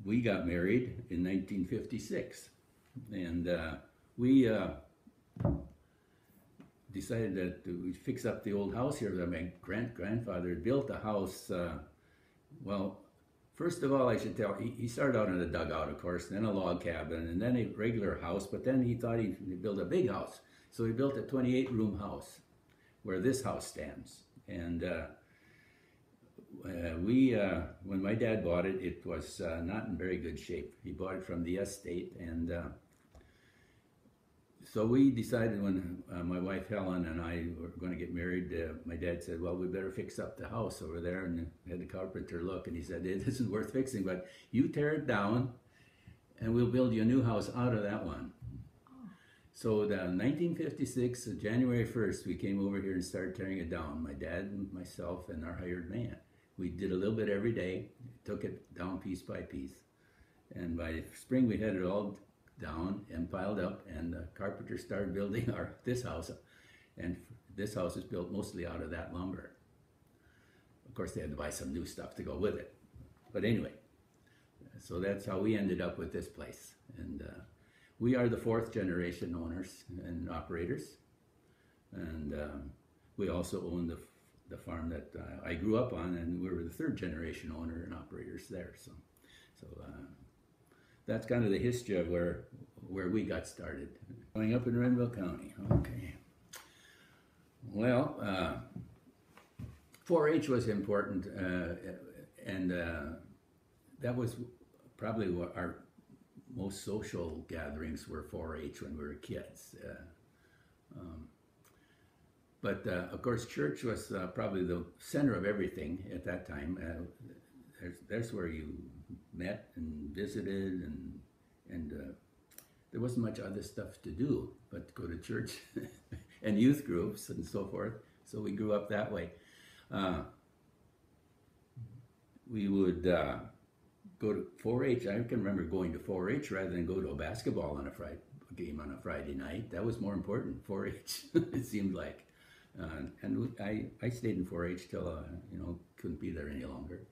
we got married in 1956, and we decided that we'd fix up the old house here that my grandfather had built a house. Well, first of all, I should tell, he started out in a dugout, of course, then a log cabin, and then a regular house, but then he thought he'd build a big house. So he built a 28-room house where this house stands. And when my dad bought it, it was not in very good shape. He bought it from the estate, and so we decided when my wife Helen and I were going to get married, my dad said, well, we better fix up the house over there, and had the carpenter look, and he said, it isn't worth fixing, but you tear it down, and we'll build you a new house out of that one. So the 1956, January 1st, we came over here and started tearing it down, my dad and myself and our hired man. We did a little bit every day, took it down piece by piece, and by spring we had it all down and piled up, and the carpenter started building this house, and this house is built mostly out of that lumber. Of course, they had to buy some new stuff to go with it, but anyway, so that's how we ended up with this place. And we are the 4th generation owners and operators, and we also own the farm that I grew up on, and we were the 3rd generation owner and operators there. So that's kind of the history of where we got started. Growing up in Renville County, okay. Well, 4-H was important, and that was probably what our most social gatherings were. 4-H when we were kids. But of course, church was probably the center of everything at that time. There's where you met and visited, and there wasn't much other stuff to do but to go to church and youth groups and so forth. So we grew up that way. We would go to 4-H. I can remember going to 4-H rather than go to a basketball on a game on a Friday night. That was more important, 4-H, it seemed like. And I stayed in 4-H till, couldn't be there any longer.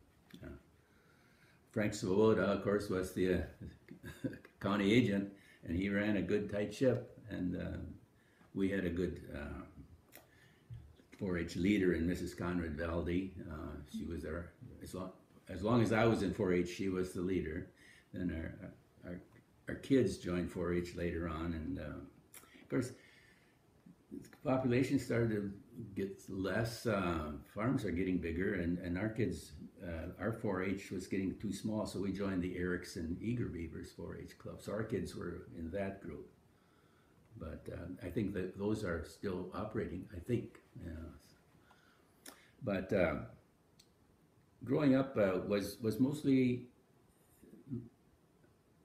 Frank Svoboda, of course, was the county agent, and he ran a good tight ship, and we had a good 4-H leader in Mrs. Conrad Valdi. She was there as long as I was in 4-H. She was the leader. Then our kids joined 4-H later on, and of course, the population started to get less. Farms are getting bigger, and our kids, our 4-H was getting too small, so we joined the Erickson Eager Beavers 4-H club. So our kids were in that group. But I think that those are still operating, I think. But growing up was mostly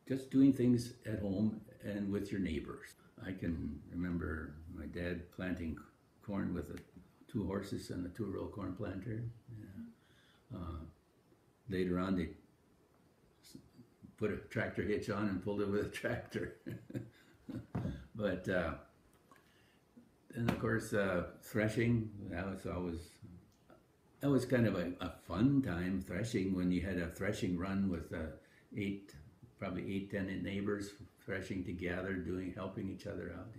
just doing things at home and with your neighbors. I can remember my dad planting corn with 2 horses and a 2-row corn planter. Yeah. Later on, they put a tractor hitch on and pulled it with a tractor. But and of course, threshing, that was kind of a fun time, threshing, when you had a threshing run with probably 8, 10 neighbors threshing together, helping each other out.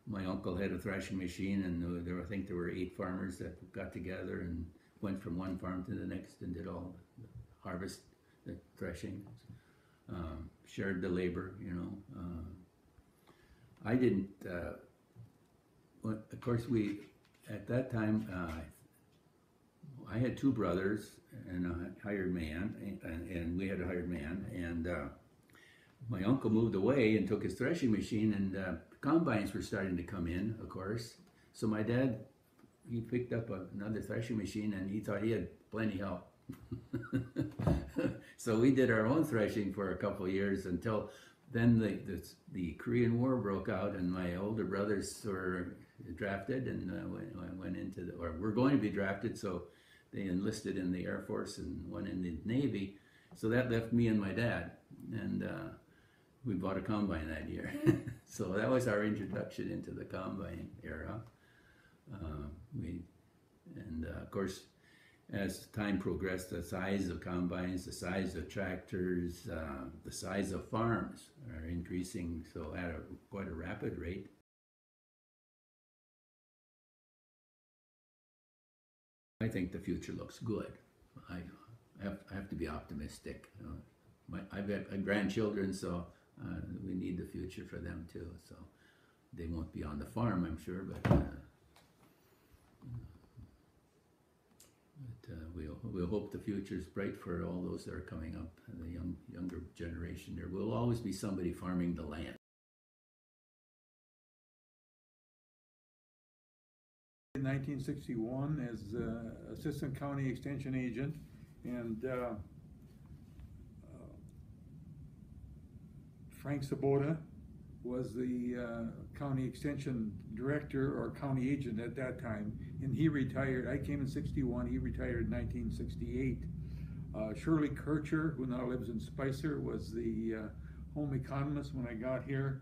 My uncle had a threshing machine, and I think there were 8 farmers that got together and went from one farm to the next and did all the harvest, the threshing, shared the labor. I didn't. Of course, at that time, I had 2 brothers and a hired man, and we had a hired man, and my uncle moved away and took his threshing machine, and combines were starting to come in, of course. So my dad, he picked up another threshing machine, and he thought he had plenty help. So we did our own threshing for a couple of years until then the Korean War broke out, and my older brothers were drafted and went into or were going to be drafted, so they enlisted in the Air Force and one in the Navy. So that left me and my dad, and we bought a combine that year. So that was our introduction into the combine era. Of course, as time progressed, the size of combines, the size of tractors, the size of farms are increasing so at quite a rapid rate. I think the future looks good. I have to be optimistic. I've got grandchildren, so we need the future for them too. So they won't be on the farm, I'm sure, but we'll hope the future is bright for all those that are coming up, the younger generation. There will always be somebody farming the land. In 1961 as assistant county extension agent, and Frank Sabota was the county extension director or county agent at that time, and he retired. I came in 61, he retired in 1968. Shirley Kircher, who now lives in Spicer, was the home economist when I got here.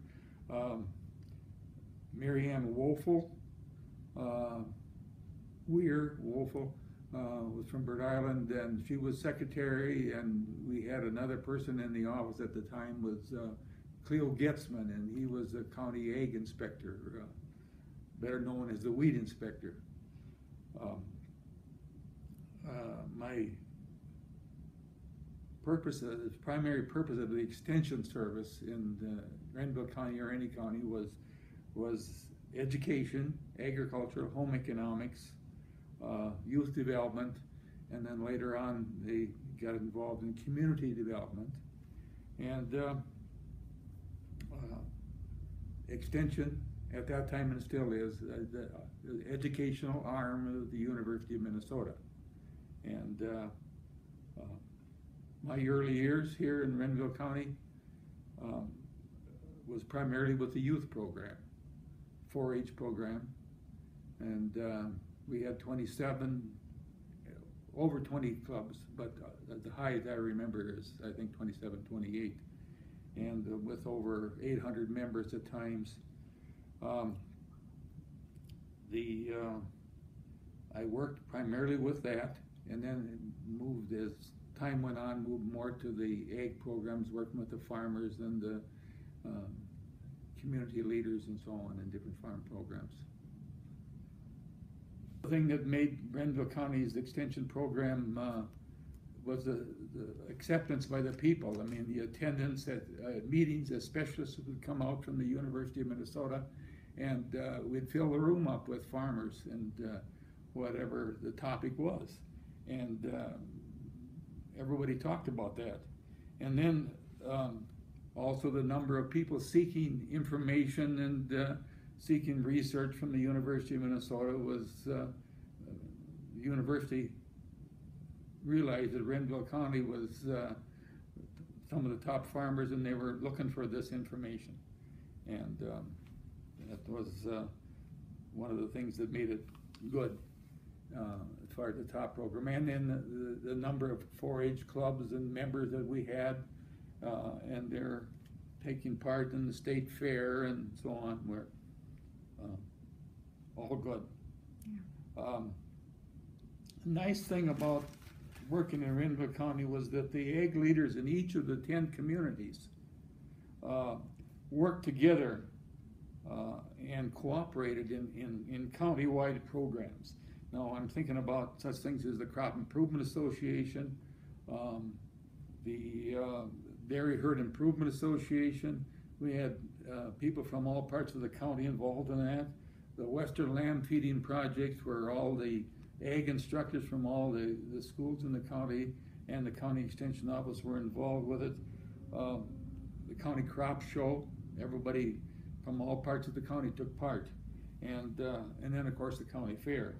Mary Ann Woelfel, Woelfel, was from Bird Island, and she was secretary, and we had another person in the office at the time was Cleo Getzman, and he was a county ag inspector, better known as the weed inspector. My primary purpose of the extension service in Renville County or any county was education, agriculture, home economics, youth development, and then later on they got involved in community development. And extension at that time, and still is, the educational arm of the University of Minnesota. And my early years here in Renville County was primarily with the youth program, 4-H program, and we had 27, over 20 clubs, but the highest I remember is I think 27, 28. And with over 800 members at times. I worked primarily with that, and then moved, as time went on, moved more to the ag programs, working with the farmers and the community leaders and so on in different farm programs. The thing that made Renville County's extension program was the acceptance by the people. I mean, the attendance at meetings as specialists would come out from the University of Minnesota, and we'd fill the room up with farmers and whatever the topic was. And everybody talked about that. And then also the number of people seeking information and seeking research from the University of Minnesota was, the university realized that Renville County was some of the top farmers, and they were looking for this information. And that was one of the things that made it good as far as the top program. And then the number of 4-H clubs and members that we had, and they're taking part in the state fair and so on, were all good. Yeah. Nice thing about working in Renville County was that the ag leaders in each of the 10 communities worked together and cooperated in county-wide programs. Now I'm thinking about such things as the Crop Improvement Association, the Dairy Herd Improvement Association. We had people from all parts of the county involved in that. The Western Lamb Feeding Project, where all the ag instructors from all the schools in the county and the county extension office were involved with it. The county crop show, everybody from all parts of the county took part. And then of course the county fair.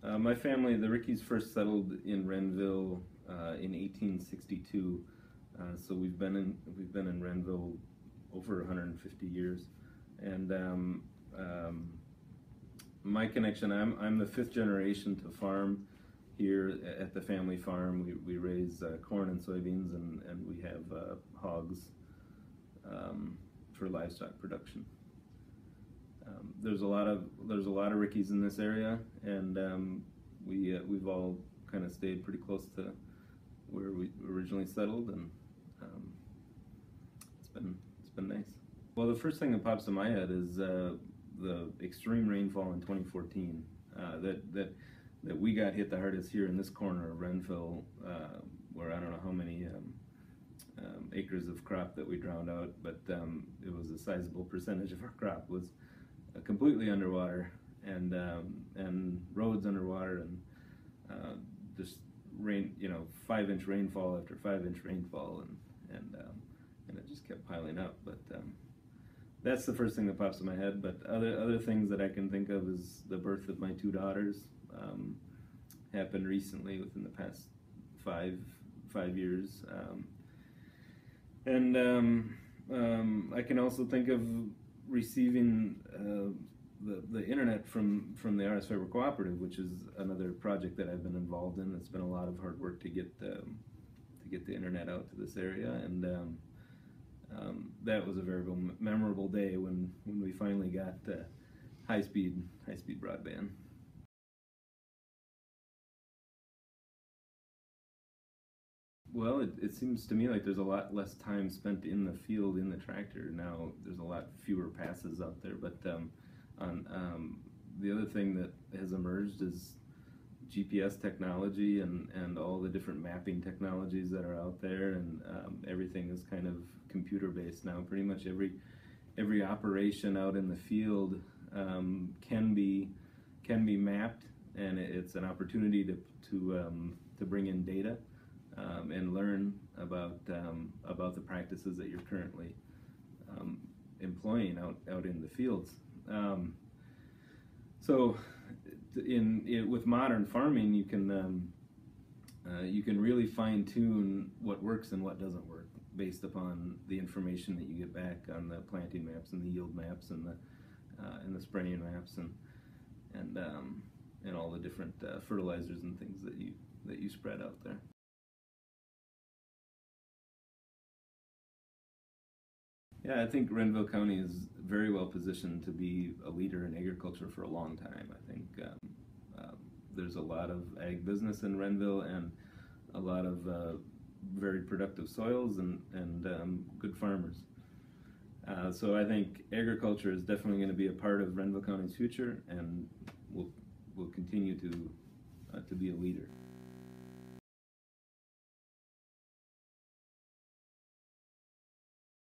My family, the Rickies, first settled in Renville in 1862. So we've been in Renville over 150 years. And my connection, I'm the 5th generation to farm here at the family farm. We raise corn and soybeans, and we have hogs for livestock production. there's a lot of Rickies in this area, and we've all kind of stayed pretty close to where we originally settled, and it's been nice. Well, the first thing that pops in my head is the extreme rainfall in 2014 that we got hit the hardest here in this corner of Renville, where I don't know how many acres of crop that we drowned out, but it was a sizable percentage of our crop was completely underwater, and roads underwater, and just rain, 5-inch rainfall after 5-inch rainfall, and it just kept piling up. But that's the first thing that pops in my head. But other things that I can think of is the birth of my 2 daughters. Happened recently within the past 5 years. I can also think of receiving the internet from the RS Fiber Cooperative, which is another project that I've been involved in. It's been a lot of hard work to get the internet out to this area, and that was a very memorable day when we finally got high speed broadband. Well, it seems to me like there's a lot less time spent in the field in the tractor now. There's a lot fewer passes out there, but the other thing that has emerged is GPS technology and all the different mapping technologies that are out there, and everything is kind of computer based now. Pretty much every operation out in the field can be mapped, and it's an opportunity to bring in data. And learn about the practices that you're currently employing out in the fields. So, with modern farming, you can really fine tune what works and what doesn't work based upon the information that you get back on the planting maps and the yield maps and the spraying maps and all the different fertilizers and things that you spread out there. Yeah, I think Renville County is very well positioned to be a leader in agriculture for a long time. I think there's a lot of ag business in Renville, and a lot of very productive soils and good farmers. So I think agriculture is definitely going to be a part of Renville County's future, and will continue to be a leader.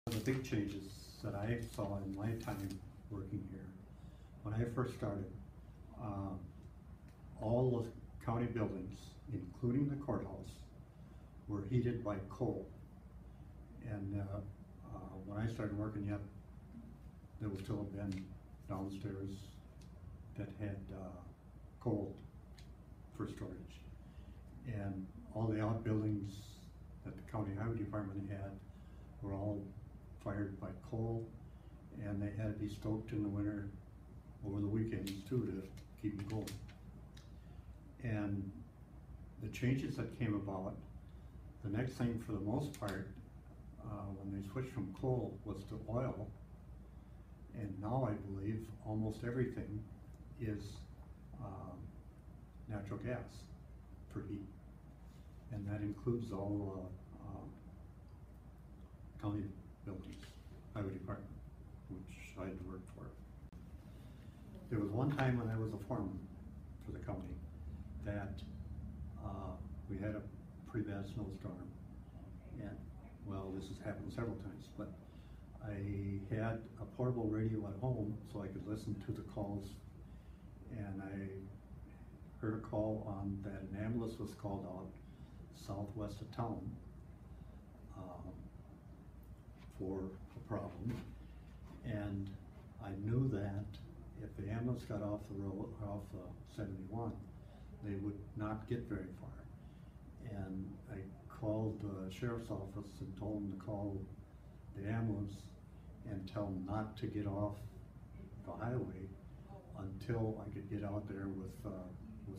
The big changes that I saw in my time working here, when I first started, all the county buildings, including the courthouse, were heated by coal. And when I started working, yet there was still a bin downstairs that had coal for storage. And all the outbuildings that the county highway department had were all fired by coal, and they had to be stoked in the winter over the weekends too to keep them going. And the changes that came about, the next thing for the most part, when they switched from coal, was to oil. And now I believe almost everything is natural gas for heat. And that includes all county buildings, highway department, which I had to work for. There was one time when I was a foreman for the county that we had a pretty bad snowstorm, and well, this has happened several times, but I had a portable radio at home so I could listen to the calls, and I heard a call on that an ambulance was called out southwest of town for a problem, and I knew that if the ambulance got off the road, off 71, they would not get very far. And I called the sheriff's office and told them to call the ambulance and tell them not to get off the highway until I could get out there with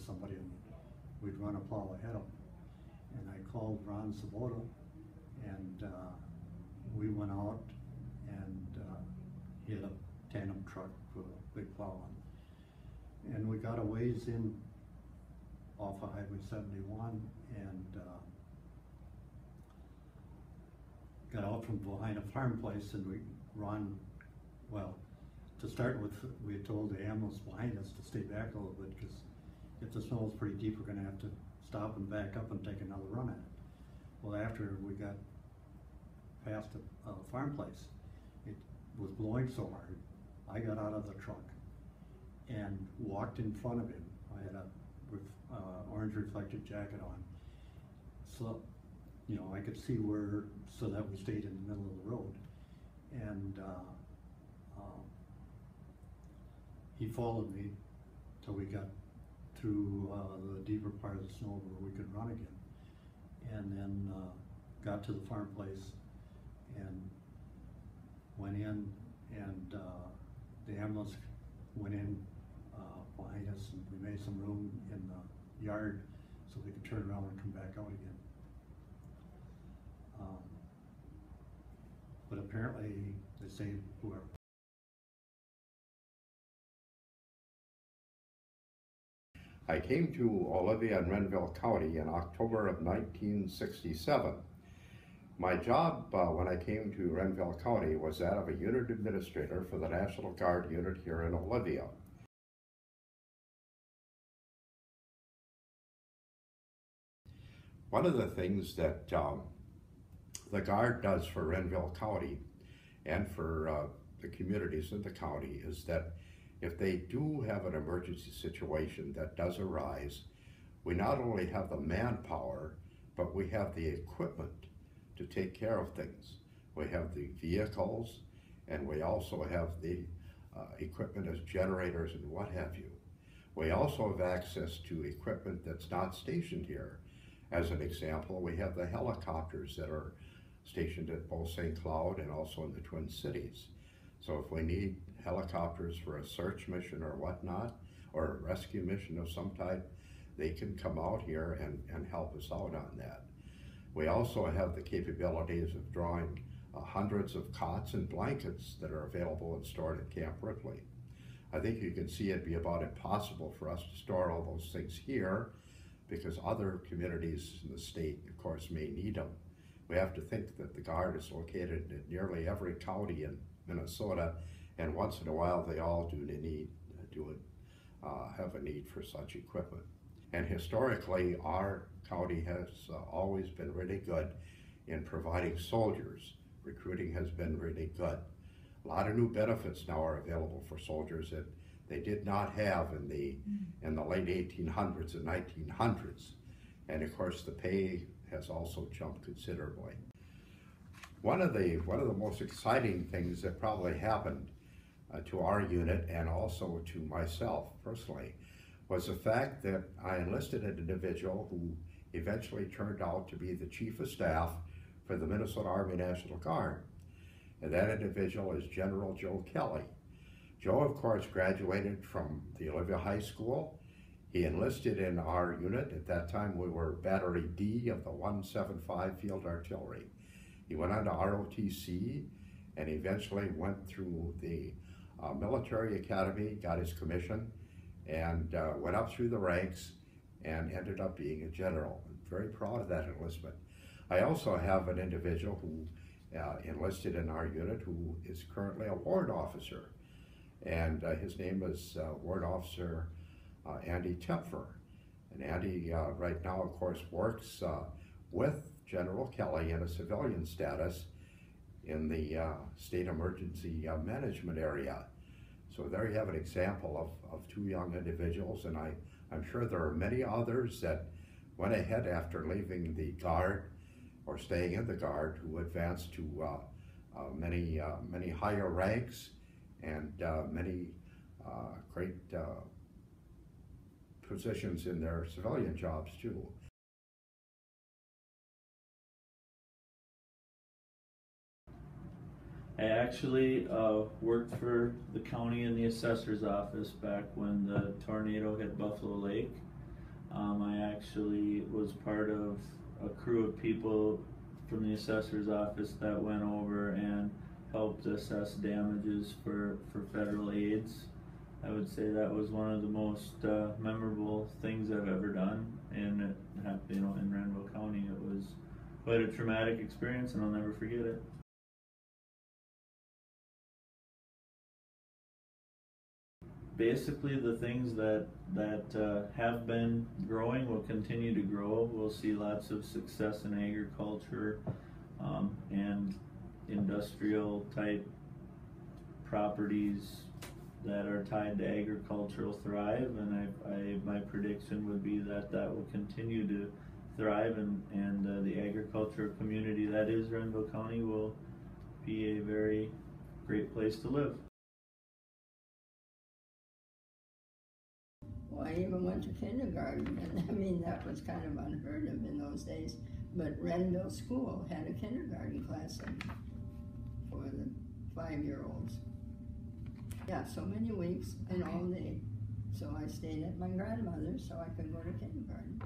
somebody, and we'd run a plow ahead of them. And I called Ron Sabota, and we went out, and he had a tandem truck with a big plow on. And we got a ways in off of Highway 71 and got out from behind a farm place, and we run, well, to start with, we had told the ambulance behind us to stay back a little bit, because if the snow is pretty deep, we're gonna have to stop and back up and take another run at it. Well, after we got past a farm place, it was blowing so hard, I got out of the truck and walked in front of him. I had a orange reflective jacket on, so you know I could see where, so that we stayed in the middle of the road. And he followed me till we got through the deeper part of the snow where we could run again, and then got to the farm place and went in, and the ambulance went in behind us, and we made some room in the yard so we could turn around and come back out again. But apparently they say whoever. I came to Olivia in Renville County in October of 1967. My job when I came to Renville County was that of a unit administrator for the National Guard unit here in Olivia. One of the things that the Guard does for Renville County and for the communities in the county is that if they do have an emergency situation that does arise, we not only have the manpower, but we have the equipment to take care of things. We have the vehicles, and we also have the equipment as generators and what have you. We also have access to equipment that's not stationed here. As an example, we have the helicopters that are stationed at both St. Cloud and also in the Twin Cities. So if we need helicopters for a search mission or whatnot, or a rescue mission of some type, they can come out here and help us out on that. We also have the capabilities of drawing hundreds of cots and blankets that are available and stored at Camp Ripley. I think you can see it'd be about impossible for us to store all those things here, because other communities in the state, of course, may need them. We have to think that the Guard is located in nearly every county in Minnesota, and once in a while they all have a need for such equipment. And historically, our county has always been really good in providing soldiers. Recruiting has been really good. A lot of new benefits now are available for soldiers that they did not have in the late 1800s and 1900s. And of course, the pay has also jumped considerably. One of the most exciting things that probably happened to our unit and also to myself personally was the fact that I enlisted an individual who eventually turned out to be the Chief of Staff for the Minnesota Army National Guard. And that individual is General Joe Kelly. Joe, of course, graduated from the Olivia High School. He enlisted in our unit. At that time, we were Battery D of the 175 Field Artillery. He went on to ROTC and eventually went through the military academy, got his commission, and went up through the ranks and ended up being a general. I'm very proud of that enlistment. I also have an individual who enlisted in our unit who is currently a ward officer, and his name is Ward Officer Andy Tempfer. And Andy right now, of course, works with General Kelly in a civilian status in the state emergency management area. So there you have an example of two young individuals, and I'm sure there are many others that went ahead after leaving the Guard or staying in the Guard who advanced to many higher ranks and many great positions in their civilian jobs too. I actually worked for the county in the assessor's office back when the tornado hit Buffalo Lake. I actually was part of a crew of people from the assessor's office that went over and helped assess damages for federal aids. I would say that was one of the most memorable things I've ever done, and it happened, you know, in Renville County. It was quite a traumatic experience, and I'll never forget it. Basically, the things that have been growing will continue to grow. We'll see lots of success in agriculture and industrial type properties that are tied to agriculture will thrive, and my prediction would be that will continue to thrive, and the agricultural community that is Renville County will be a very great place to live. Well, I even went to kindergarten, and I mean, that was kind of unheard of in those days. But Renville School had a kindergarten class for the 5-year-olds. Yeah, so many weeks and all day. So I stayed at my grandmother's so I could go to kindergarten.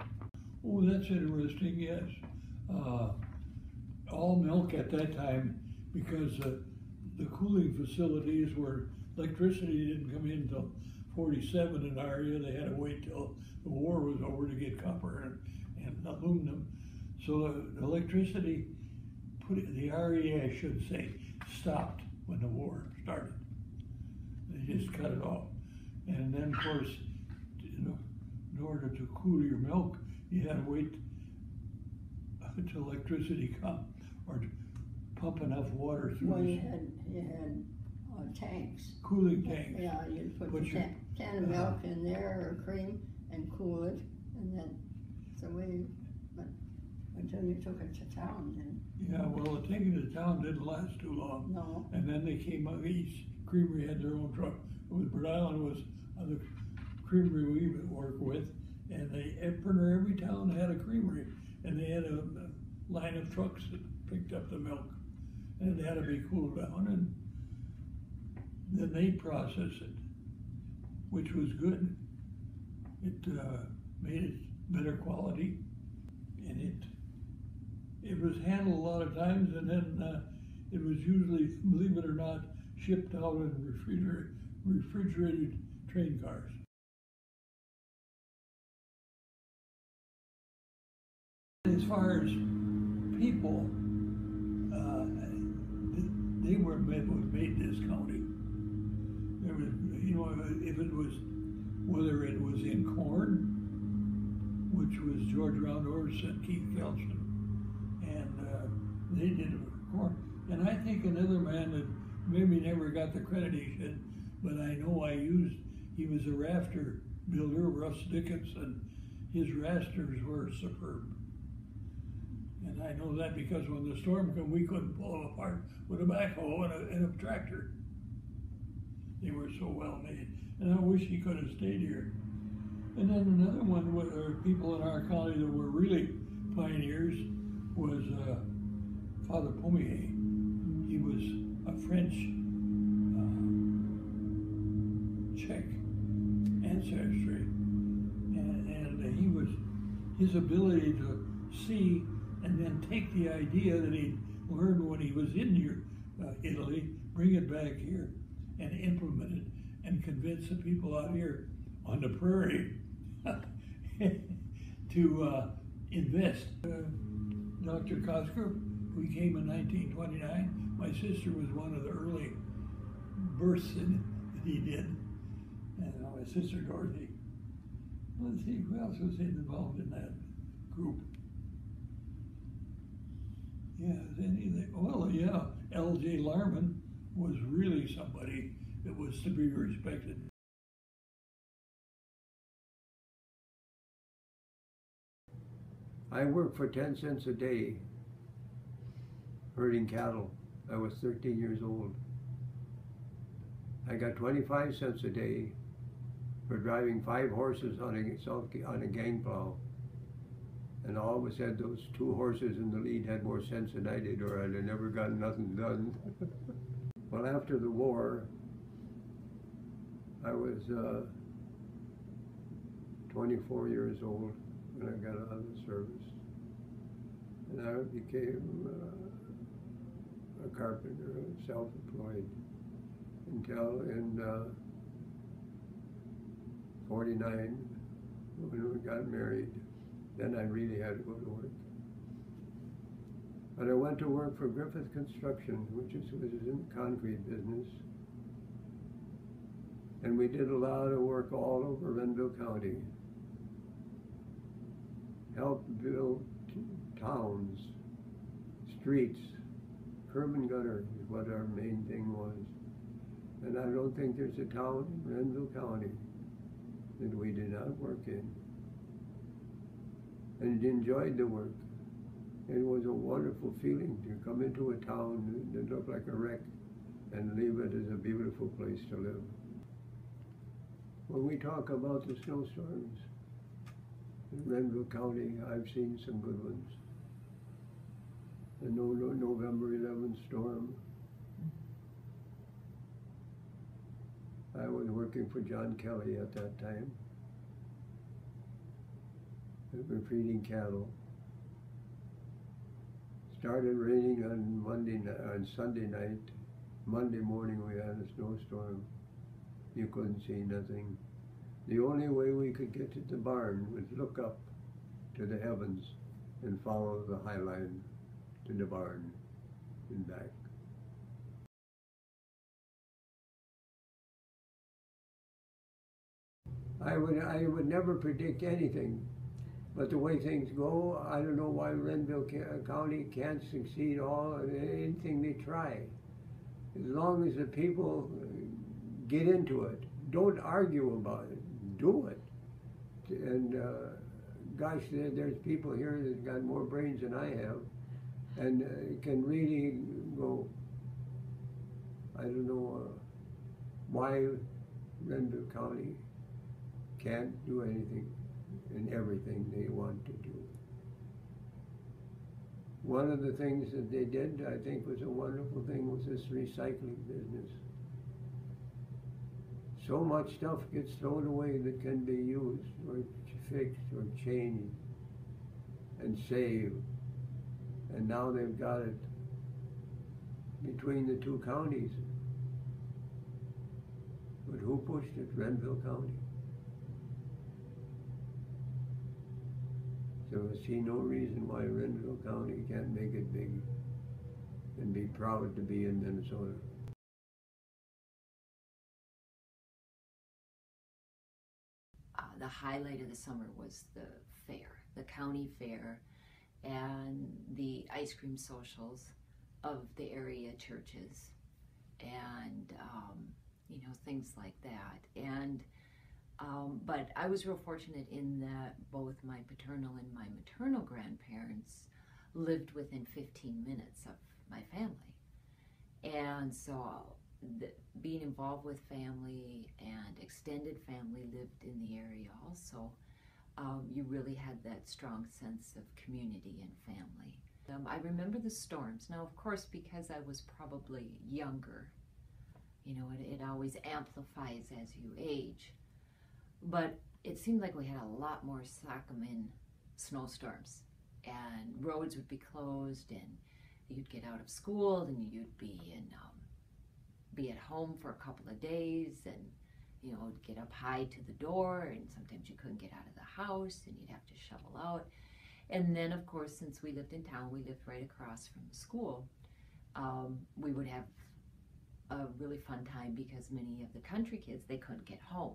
Oh, that's interesting, yes. All milk at that time, because the cooling facilities were, electricity didn't come in until 47 in our area. They had to wait till the war was over to get copper and aluminum. So the electricity, the REA, I should say, stopped when the war started. They just cut it off. And then, of course, in order to cool your milk, you had to wait until electricity come, or to pump enough water through. Well, you had tanks. Cooling tanks. Yeah, you'd put the can of milk in there or cream and cool it, and then so but until you took it to town then. Yeah, well, taking it to town didn't last too long. No. And then they came out, each creamery had their own truck. Rhode Island was the creamery we would work with, and every town had a creamery, and they had a line of trucks that picked up the milk, and it had to be cooled down, and then they processed it, which was good. It made it better quality, and it was handled a lot of times, and then it was usually, believe it or not, shipped out in refrigerated train cars. As far as people, they were made this county. There was, you know, if it was, whether it was in corn, which was George Roundhorse and Keith Kelston, and they did it for corn. And I think another man that maybe never got the credit he should, but I know he was a rafter builder, Russ Dickinson. His rafters were superb. And I know that because when the storm came, we couldn't pull them apart with a backhoe and a tractor. They were so well made. And I wish he could have stayed here. And then another one, people in our county that were really pioneers, was Father Pommier. He was a French Czech ancestry, and he was, his ability to see and then take the idea that he learned when he was in Italy, bring it back here and implement it and convince the people out here on the prairie to invest. Dr. Kosker, who came in 1929, my sister was one of the early births that he did, and my sister Dorothy. Let's see, who else was involved in that group? Yeah, anything. Well, yeah, L.J. Larman was really somebody that was to be respected. I worked for 10 cents a day herding cattle. I was 13 years old. I got 25 cents a day for driving 5 horses on a gang plow. And I always said those 2 horses in the lead had more sense than I did, or I'd have never gotten nothing done. Well, after the war, I was 24 years old when I got out of the service. And I became a carpenter, self-employed, until in 49 when we got married. Then I really had to go to work. But I went to work for Griffith Construction, which was in the concrete business. And we did a lot of work all over Renville County. Helped build towns, streets, curb and gutter is what our main thing was. And I don't think there's a town in Renville County that we did not work in. And enjoyed the work. It was a wonderful feeling to come into a town that looked like a wreck and leave it as a beautiful place to live. When we talk about the snowstorms in Renville County, I've seen some good ones. The November 11th storm. I was working for John Kelly at that time. We were feeding cattle. Started raining on Sunday night. Monday morning we had a snowstorm. You couldn't see nothing. The only way we could get to the barn was look up to the heavens and follow the high line to the barn and back. I would never predict anything, but the way things go, I don't know why Renville County can't succeed all in anything they try. As long as the people get into it, don't argue about it, do it. And gosh, there's people here that got more brains than I have, and can really go. I don't know why Renville County can't do anything and everything they want to do. One of the things that they did, I think, was a wonderful thing, was this recycling business. So much stuff gets thrown away that can be used or fixed or changed and saved. And now they've got it between the two counties. But who pushed it? Renville County. So I see no reason why Renville County can't make it big and be proud to be in Minnesota. The highlight of the summer was the fair, the county fair, and the ice cream socials of the area churches, and you know, things like that. And but I was real fortunate in that both my paternal and my maternal grandparents lived within 15 minutes of my family. And so being involved with family and extended family lived in the area also, you really had that strong sense of community and family. I remember the storms. Now, of course, because I was probably younger, you know, it always amplifies as you age. But it seemed like we had a lot more Sacchamin snowstorms, and roads would be closed, and you'd get out of school, and you'd be at home for a couple of days, and you know, get up high to the door, and sometimes you couldn't get out of the house, and you'd have to shovel out. And then, of course, since we lived in town, we lived right across from the school. We would have a really fun time because many of the country kids, they couldn't get home.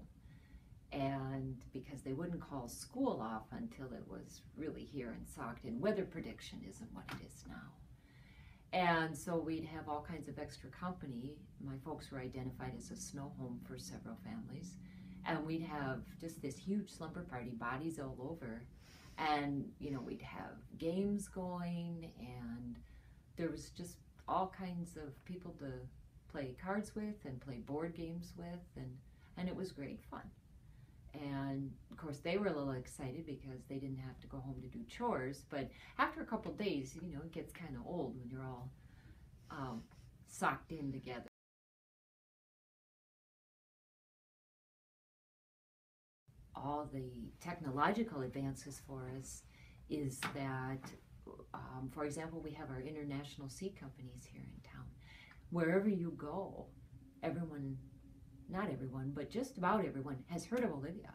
And because they wouldn't call school off until it was really here and socked, and weather prediction isn't what it is now. And so we'd have all kinds of extra company. My folks were identified as a snow home for several families. And we'd have just this huge slumber party, bodies all over. And, you know, we'd have games going, and there was just all kinds of people to play cards with and play board games with, and it was great fun. And of course they were a little excited because they didn't have to go home to do chores, but after a couple of days, you know, it gets kind of old when you're all socked in together. All the technological advances for us is that, for example, we have our international seed companies here in town. Wherever you go, everyone, not everyone, but just about everyone has heard of Olivia.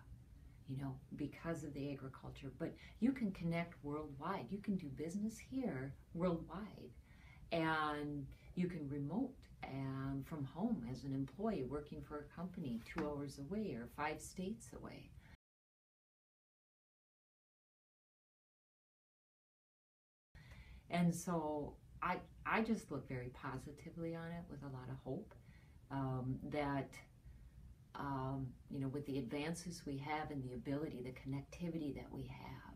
you know, because of the agriculture. But you can connect worldwide. You can do business here worldwide, and you can remote and from home as an employee working for a company 2 hours away or 5 states away. And so I just look very positively on it with a lot of hope that you know, with the advances we have and the ability, the connectivity that we have,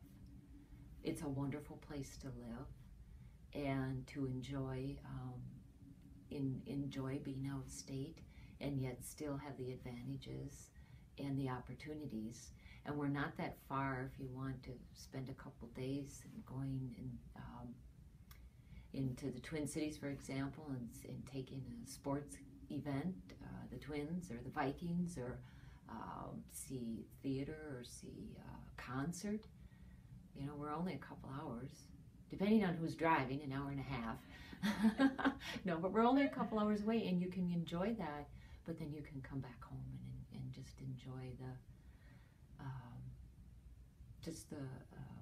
it's a wonderful place to live and to enjoy enjoy being out of state, and yet still have the advantages and the opportunities. And we're not that far if you want to spend a couple days going into the Twin Cities, for example, and taking a sports event, the Twins or the Vikings, or see theater or see a concert. You know, we're only a couple hours, depending on who's driving, an hour and a half. No, but we're only a couple hours away, and you can enjoy that, but then you can come back home and just enjoy the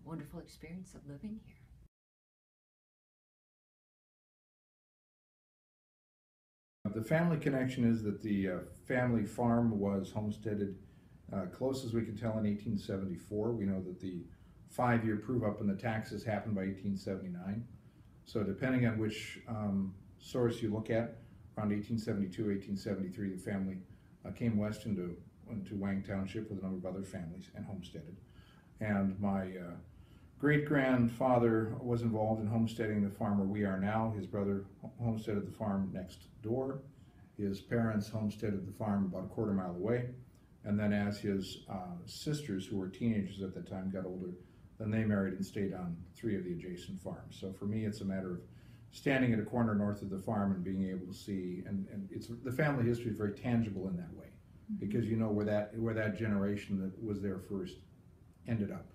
wonderful experience of living here. The family connection is that the family farm was homesteaded, close as we can tell, in 1874. We know that the 5-year prove-up and the taxes happened by 1879. So depending on which source you look at, around 1872, 1873, the family came west into Wang Township with a number of other families and homesteaded. And my great-grandfather was involved in homesteading the farm where we are now. His brother homesteaded the farm next door. His parents homesteaded the farm about a quarter mile away. And then as his sisters, who were teenagers at the time, got older, then they married and stayed on 3 of the adjacent farms. So for me, it's a matter of standing at a corner north of the farm and being able to see, and it's, the family history is very tangible in that way, because you know where that generation that was there first ended up.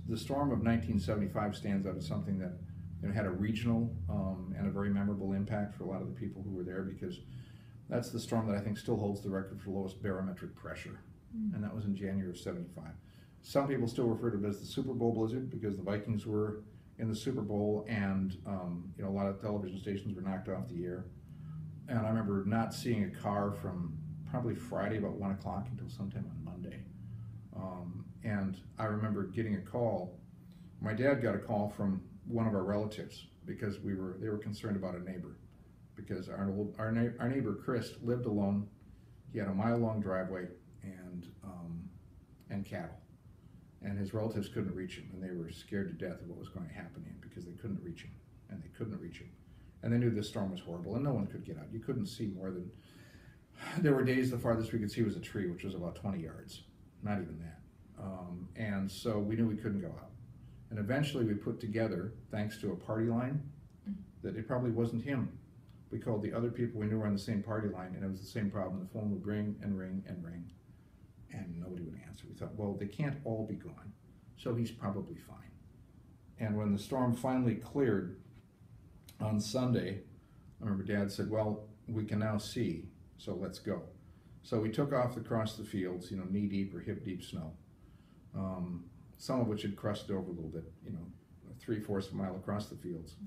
The storm of 1975 stands out as something that, you know, had a regional and a very memorable impact for a lot of the people who were there, because that's the storm that I think still holds the record for lowest barometric pressure, and that was in January of '75. Some people still refer to it as the Super Bowl blizzard because the Vikings were in the Super Bowl, and you know, a lot of television stations were knocked off the air. And I remember not seeing a car from probably Friday about 1 o'clock until sometime on Monday. And I remember getting a call. My dad got a call from one of our relatives because they were concerned about a neighbor, because our neighbor Chris lived alone. He had a mile-long driveway and cattle, and his relatives couldn't reach him, and they were scared to death of what was going to happen to him because they couldn't reach him, and they couldn't reach him, and they knew this storm was horrible, and no one could get out. You couldn't see more than, there were days the farthest we could see was a tree, which was about 20 yards, not even that. And so we knew we couldn't go out. And eventually we put together, thanks to a party line, that it probably wasn't him. We called the other people we knew were on the same party line, and it was the same problem. The phone would ring and ring and ring, and nobody would answer. We thought, well, they can't all be gone, so he's probably fine. And when the storm finally cleared on Sunday, I remember Dad said, well, we can now see, so let's go. So we took off across the fields, you know, knee-deep or hip-deep snow, some of which had crusted over a little bit, you know, 3/4 of a mile across the fields,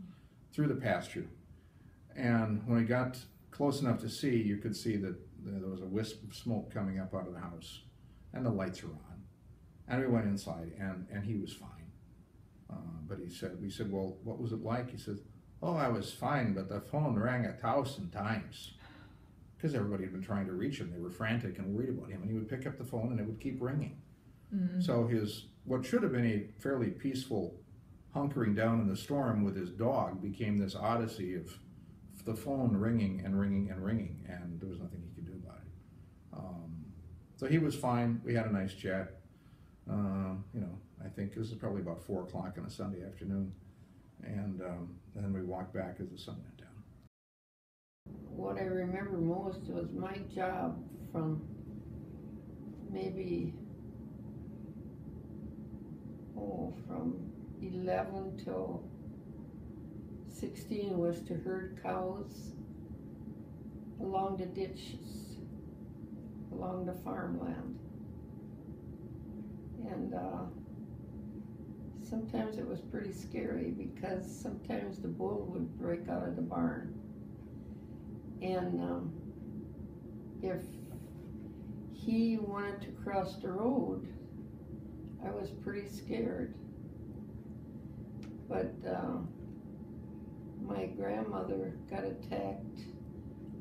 through the pasture. And when we got close enough to see, you could see that there was a wisp of smoke coming up out of the house, and the lights were on. And we went inside, and he was fine. But we said, well, what was it like? He said, oh, I was fine, but the phone rang 1,000 times. Because everybody had been trying to reach him. They were frantic and worried about him, and he would pick up the phone and it would keep ringing. So what should have been a fairly peaceful hunkering down in the storm with his dog became this odyssey of the phone ringing and ringing and ringing, and there was nothing he could do about it. So he was fine. We had a nice chat. You know, I think this is probably about 4 o'clock on a Sunday afternoon, and then we walked back as the sun went down. What I remember most was my job from maybe, from 11 till 16 was to herd cows along the ditches, along the farmland. And sometimes it was pretty scary because sometimes the bull would break out of the barn. And if he wanted to cross the road, I was pretty scared. But my grandmother got attacked.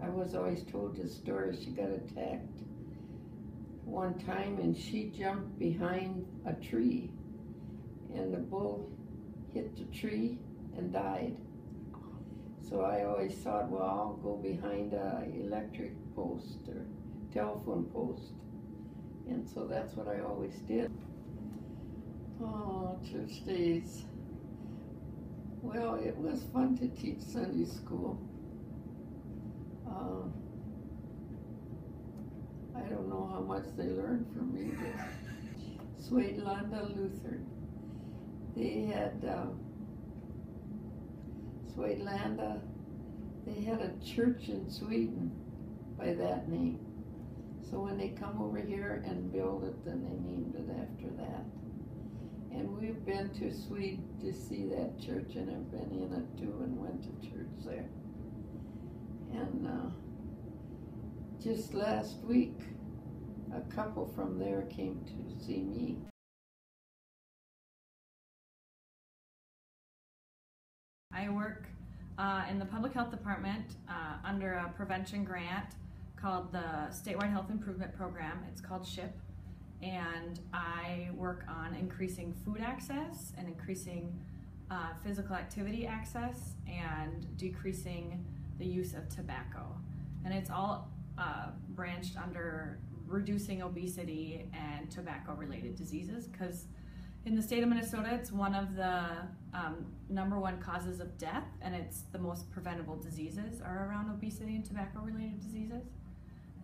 I was always told this story. She got attacked one time and she jumped behind a tree and the bull hit the tree and died. So I always thought, well, I'll go behind a electric post or telephone post. And so that's what I always did. Oh, church days. Well, it was fun to teach Sunday school. I don't know how much they learned from me, but Swedelanda Lutheran. They had Swedelanda, they had a church in Sweden by that name. So when they come over here and build it, then they named it after that. And we've been to Sweden to see that church, and I've been in it too and went to church there. And just last week, a couple from there came to see me. I work in the public health department under a prevention grant called the Statewide Health Improvement Program. It's called SHIP. And I work on increasing food access and increasing physical activity access and decreasing the use of tobacco. And it's all branched under reducing obesity and tobacco-related diseases, because in the state of Minnesota, it's one of the #1 causes of death, and it's the most preventable diseases are around obesity and tobacco-related diseases.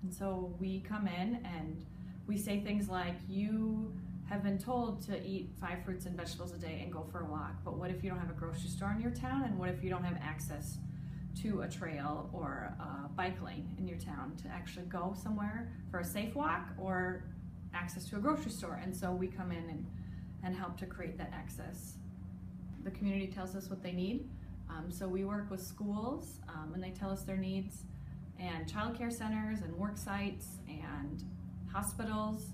And so we come in and we say things like, you have been told to eat 5 fruits and vegetables a day and go for a walk, but what if you don't have a grocery store in your town, and what if you don't have access to a trail or a bike lane in your town to actually go somewhere for a safe walk or access to a grocery store? And so we come in and help to create that access. The community tells us what they need, so we work with schools and they tell us their needs, and childcare centers and work sites and hospitals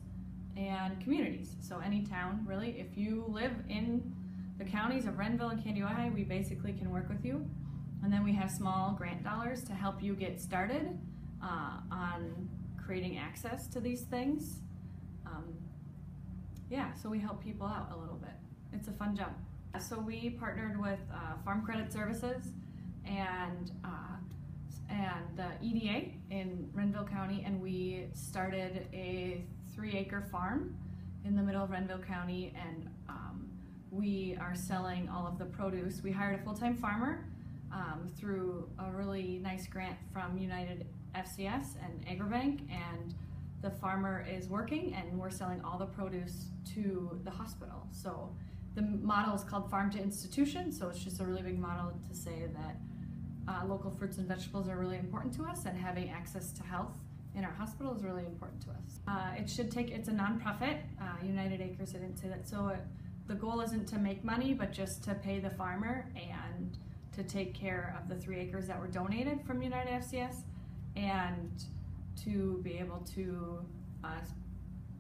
and communities. So any town, really. If you live in the counties of Renville and Candioi, we basically can work with you. And then we have small grant dollars to help you get started on creating access to these things. Yeah, so we help people out a little bit. It's a fun job. So we partnered with Farm Credit Services and EDA in Renville County, and we started a 3-acre farm in the middle of Renville County, and we are selling all of the produce. We hired a full-time farmer through a really nice grant from United FCS and AgriBank, and the farmer is working, and we're selling all the produce to the hospital. So the model is called Farm to Institution, so it's just a really big model to say that local fruits and vegetables are really important to us, and having access to health in our hospital is really important to us. It's a nonprofit. United Acres didn't say that. So the goal isn't to make money, but just to pay the farmer and to take care of the 3 acres that were donated from United FCS, and to be able to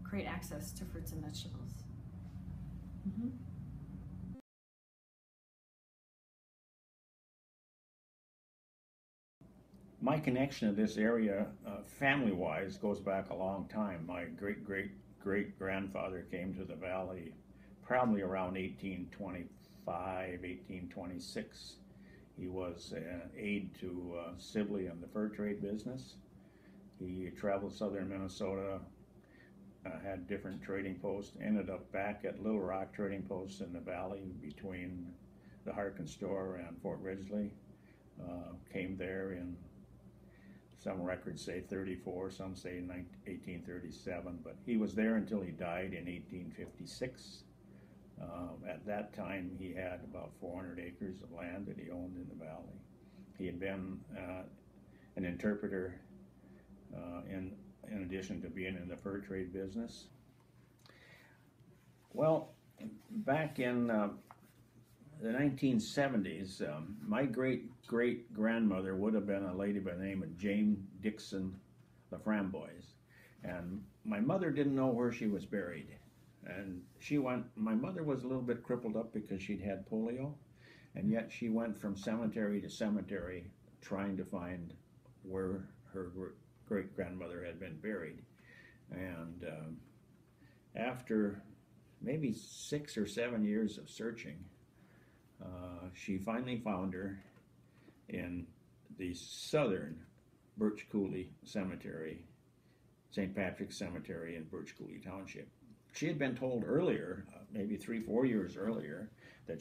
create access to fruits and vegetables. Mm-hmm. My connection to this area, family-wise, goes back a long time. My great-great-great-grandfather came to the valley probably around 1825, 1826. He was an aide to Sibley in the fur trade business. He traveled southern Minnesota, had different trading posts, ended up back at Little Rock Trading Post in the valley between the Harkin store and Fort Ridgely. Came there in, some records say 34, some say 1837, but he was there until he died in 1856. At that time, he had about 400 acres of land that he owned in the valley. He had been an interpreter in addition to being in the fur trade business. Well, back in the 1970s, my great-great-grandmother would have been a lady by the name of Jane Dixon LaFramboise. And my mother didn't know where she was buried. And my mother was a little bit crippled up because she'd had polio. And yet she went from cemetery to cemetery trying to find where her great-grandmother had been buried. And after maybe 6 or 7 years of searching, she finally found her in the southern Birch Coulee Cemetery, St. Patrick's Cemetery in Birch Coulee Township. She had been told earlier, maybe 3-4 years earlier, that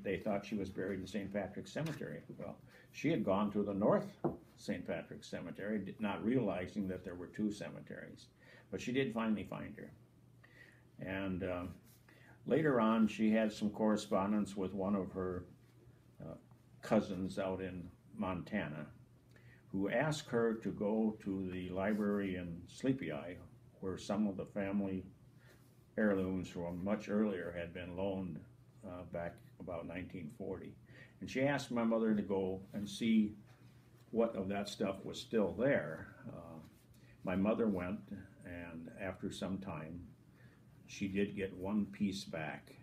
they thought she was buried in St. Patrick's Cemetery. Well, she had gone to the North St. Patrick's Cemetery, not realizing that there were 2 cemeteries. But she did finally find her. And later on, she had some correspondence with one of her cousins out in Montana, who asked her to go to the library in Sleepy Eye, where some of the family heirlooms from much earlier had been loaned back about 1940. And she asked my mother to go and see what of that stuff was still there. My mother went, and after some time, she did get one piece back.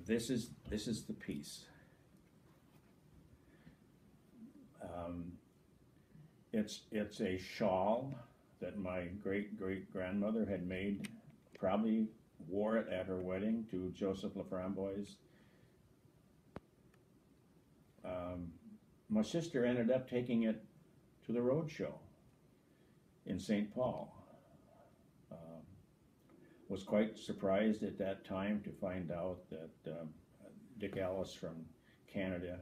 This is the piece. It's a shawl that my great-great-grandmother had made, probably wore it at her wedding to Joseph LaFramboise. My sister ended up taking it to the road show in St. Paul. Was quite surprised at that time to find out that Dick Ellis from Canada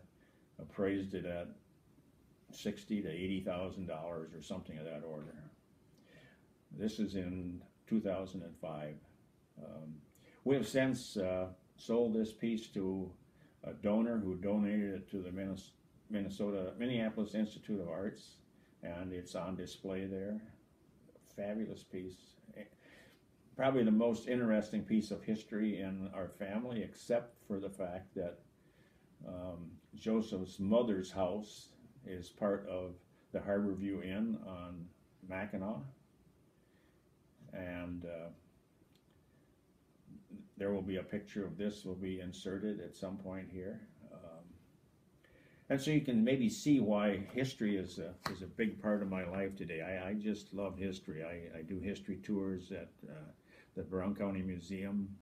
appraised it at $60,000 to $80,000 or something of that order. This is in 2005. We have since sold this piece to a donor who donated it to the Minneapolis Institute of Arts, and it's on display there. Fabulous piece. Probably the most interesting piece of history in our family, except for the fact that Joseph's mother's house is part of the Harborview Inn on Mackinac, and there will be a picture of this will be inserted at some point here. And so you can maybe see why history is a big part of my life today. I just love history. I do history tours at the Brown County Museum.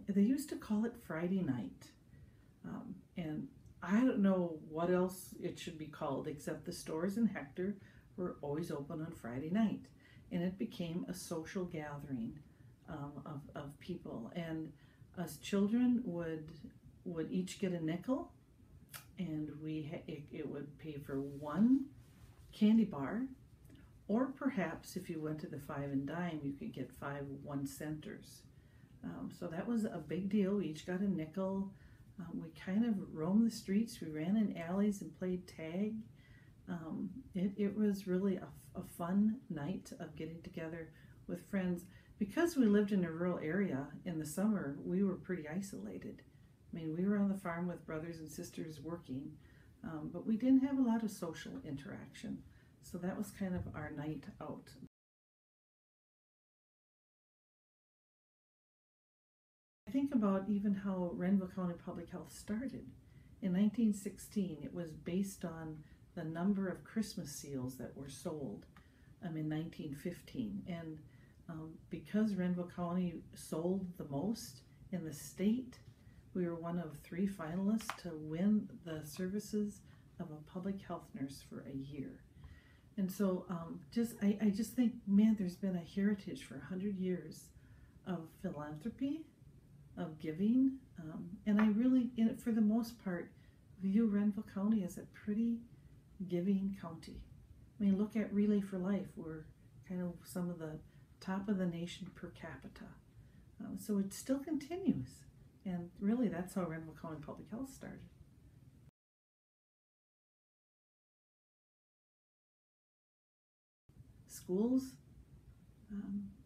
They used to call it Friday night. And I don't know what else it should be called, except the stores in Hector were always open on Friday night. And it became a social gathering of people. And us children would each get a nickel, and it would pay for one candy bar, or perhaps if you went to the 5 and dime, you could get 5 1-centers. So that was a big deal. We each got a nickel. We kind of roamed the streets. We ran in alleys and played tag. It was really a fun night of getting together with friends. Because we lived in a rural area, in the summer, we were pretty isolated. I mean, we were on the farm with brothers and sisters working, but we didn't have a lot of social interaction. So that was kind of our night out. I think about even how Renville County Public Health started. In 1916, it was based on the number of Christmas seals that were sold in 1915. And because Renville County sold the most in the state, we were one of 3 finalists to win the services of a public health nurse for a year. And so I just think, man, there's been a heritage for 100 years of philanthropy, of giving, and I really, for the most part, view Renville County as a pretty giving county. I mean, look at Relay for Life. We're kind of some of the top of the nation per capita. So it still continues. And really, that's how Renville County Public Health started. schools,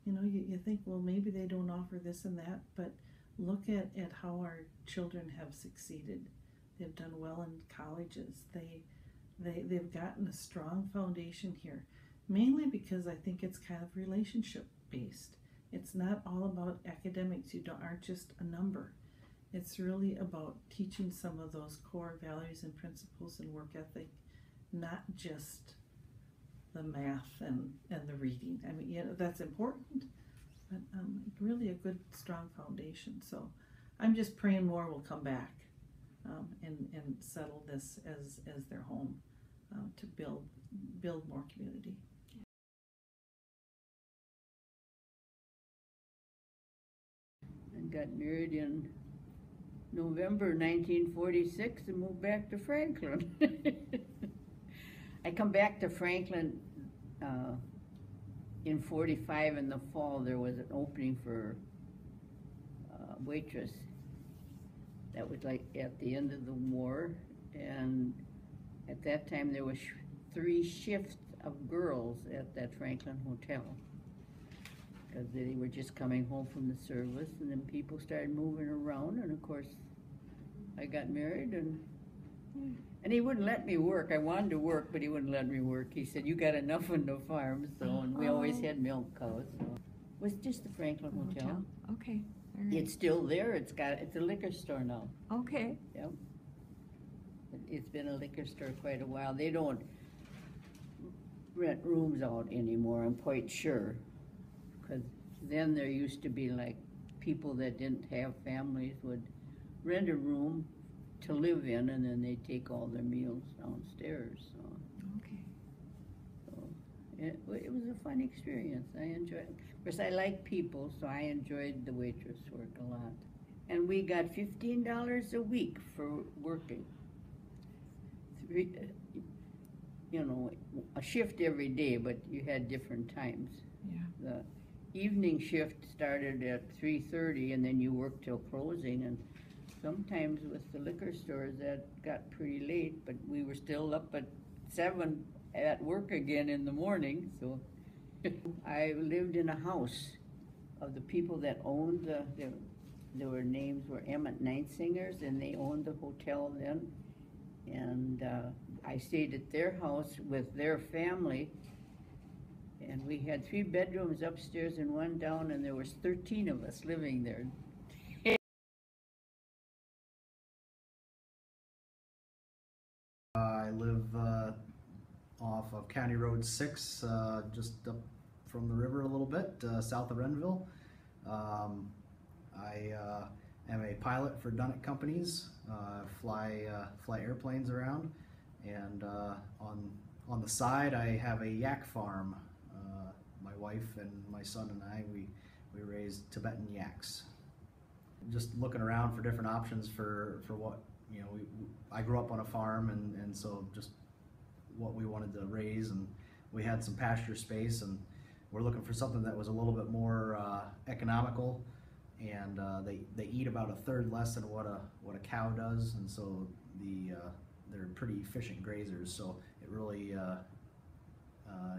you know, you think, well, maybe they don't offer this and that, but look at how our children have succeeded. They've done well in colleges. They've gotten a strong foundation here, mainly because I think it's kind of relationship based. It's not all about academics. You aren't just a number. It's really about teaching some of those core values and principles and work ethic, not just the math and the reading. I mean, yeah, that's important, but really a good, strong foundation. So I'm just praying more will come back and settle this as their home to build more community. I got married in November 1946 and moved back to Franklin. I come back to Franklin in 45 in the fall. There was an opening for waitress. That was like at the end of the war, and at that time there was 3 shifts of girls at that Franklin hotel because they were just coming home from the service, and then people started moving around, and of course I got married, and he wouldn't let me work. I wanted to work, but he wouldn't let me work. He said, you got enough on the farm, so, and we always had milk cows, so. It was just the Franklin Hotel. Okay. All right. It's still there. It's a liquor store now. Okay. Yep. It's been a liquor store quite a while. They don't rent rooms out anymore, I'm quite sure. Because then there used to be like people that didn't have families would rent a room to live in, and then they take all their meals downstairs. So. Okay. So it was a fun experience. I enjoyed it. Of course, I like people, so I enjoyed the waitress work a lot. And we got $15 a week for working. You know, a shift every day, but you had different times. Yeah. The evening shift started at 3:30, and then you worked till closing, and sometimes with the liquor stores that got pretty late, but we were still up at 7 at work again in the morning. So I lived in a house of the people that owned their names were Emmett Nightsingers, and they owned the hotel then. And I stayed at their house with their family, and we had 3 bedrooms upstairs and 1 down, and there was 13 of us living there. I live off of County Road 6, just up from the river a little bit, south of Renville. I am a pilot for Dunnett Companies, fly airplanes around, and on the side I have a yak farm. My wife and my son and I, we raise Tibetan yaks. Just looking around for different options for what, you know, I grew up on a farm, and so just what we wanted to raise, and we had some pasture space, and we're looking for something that was a little bit more economical, and they eat about 1/3 less than what a cow does, and so they're pretty efficient grazers. So it really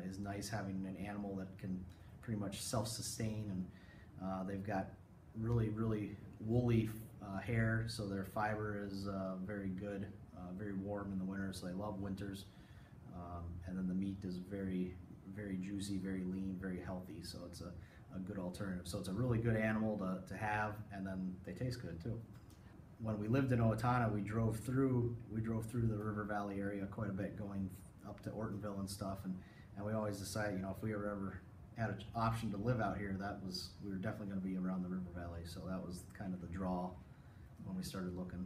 is nice having an animal that can pretty much self-sustain, and they've got really woolly hair, so their fiber is very good, very warm in the winter, so they love winters, and then the meat is very juicy, very lean, very healthy, so it's a good alternative. So it's a really good animal to have, and then they taste good too. When we lived in Owatonna, we drove through the River Valley area quite a bit, going up to Ortonville and stuff, and we always decided, you know, if we were ever had an option to live out here, we were definitely going to be around the River Valley, so that was kind of the draw when we started looking.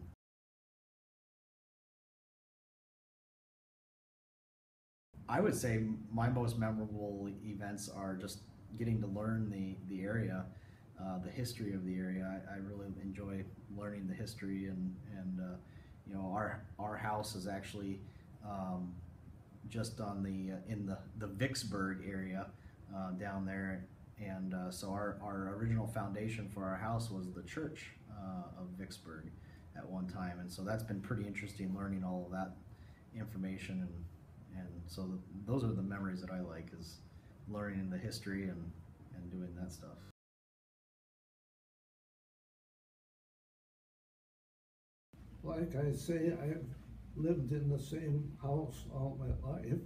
I would say my most memorable events are just getting to learn the area, the history of the area. I really enjoy learning the history, and you know, our house is actually just on in the Vicksburg area down there, and so our original foundation for our house was the church of Vicksburg at one time, and so that's been pretty interesting learning all of that information, and so those are the memories that I like, is learning the history and doing that stuff. Like I say, I've lived in the same house all my life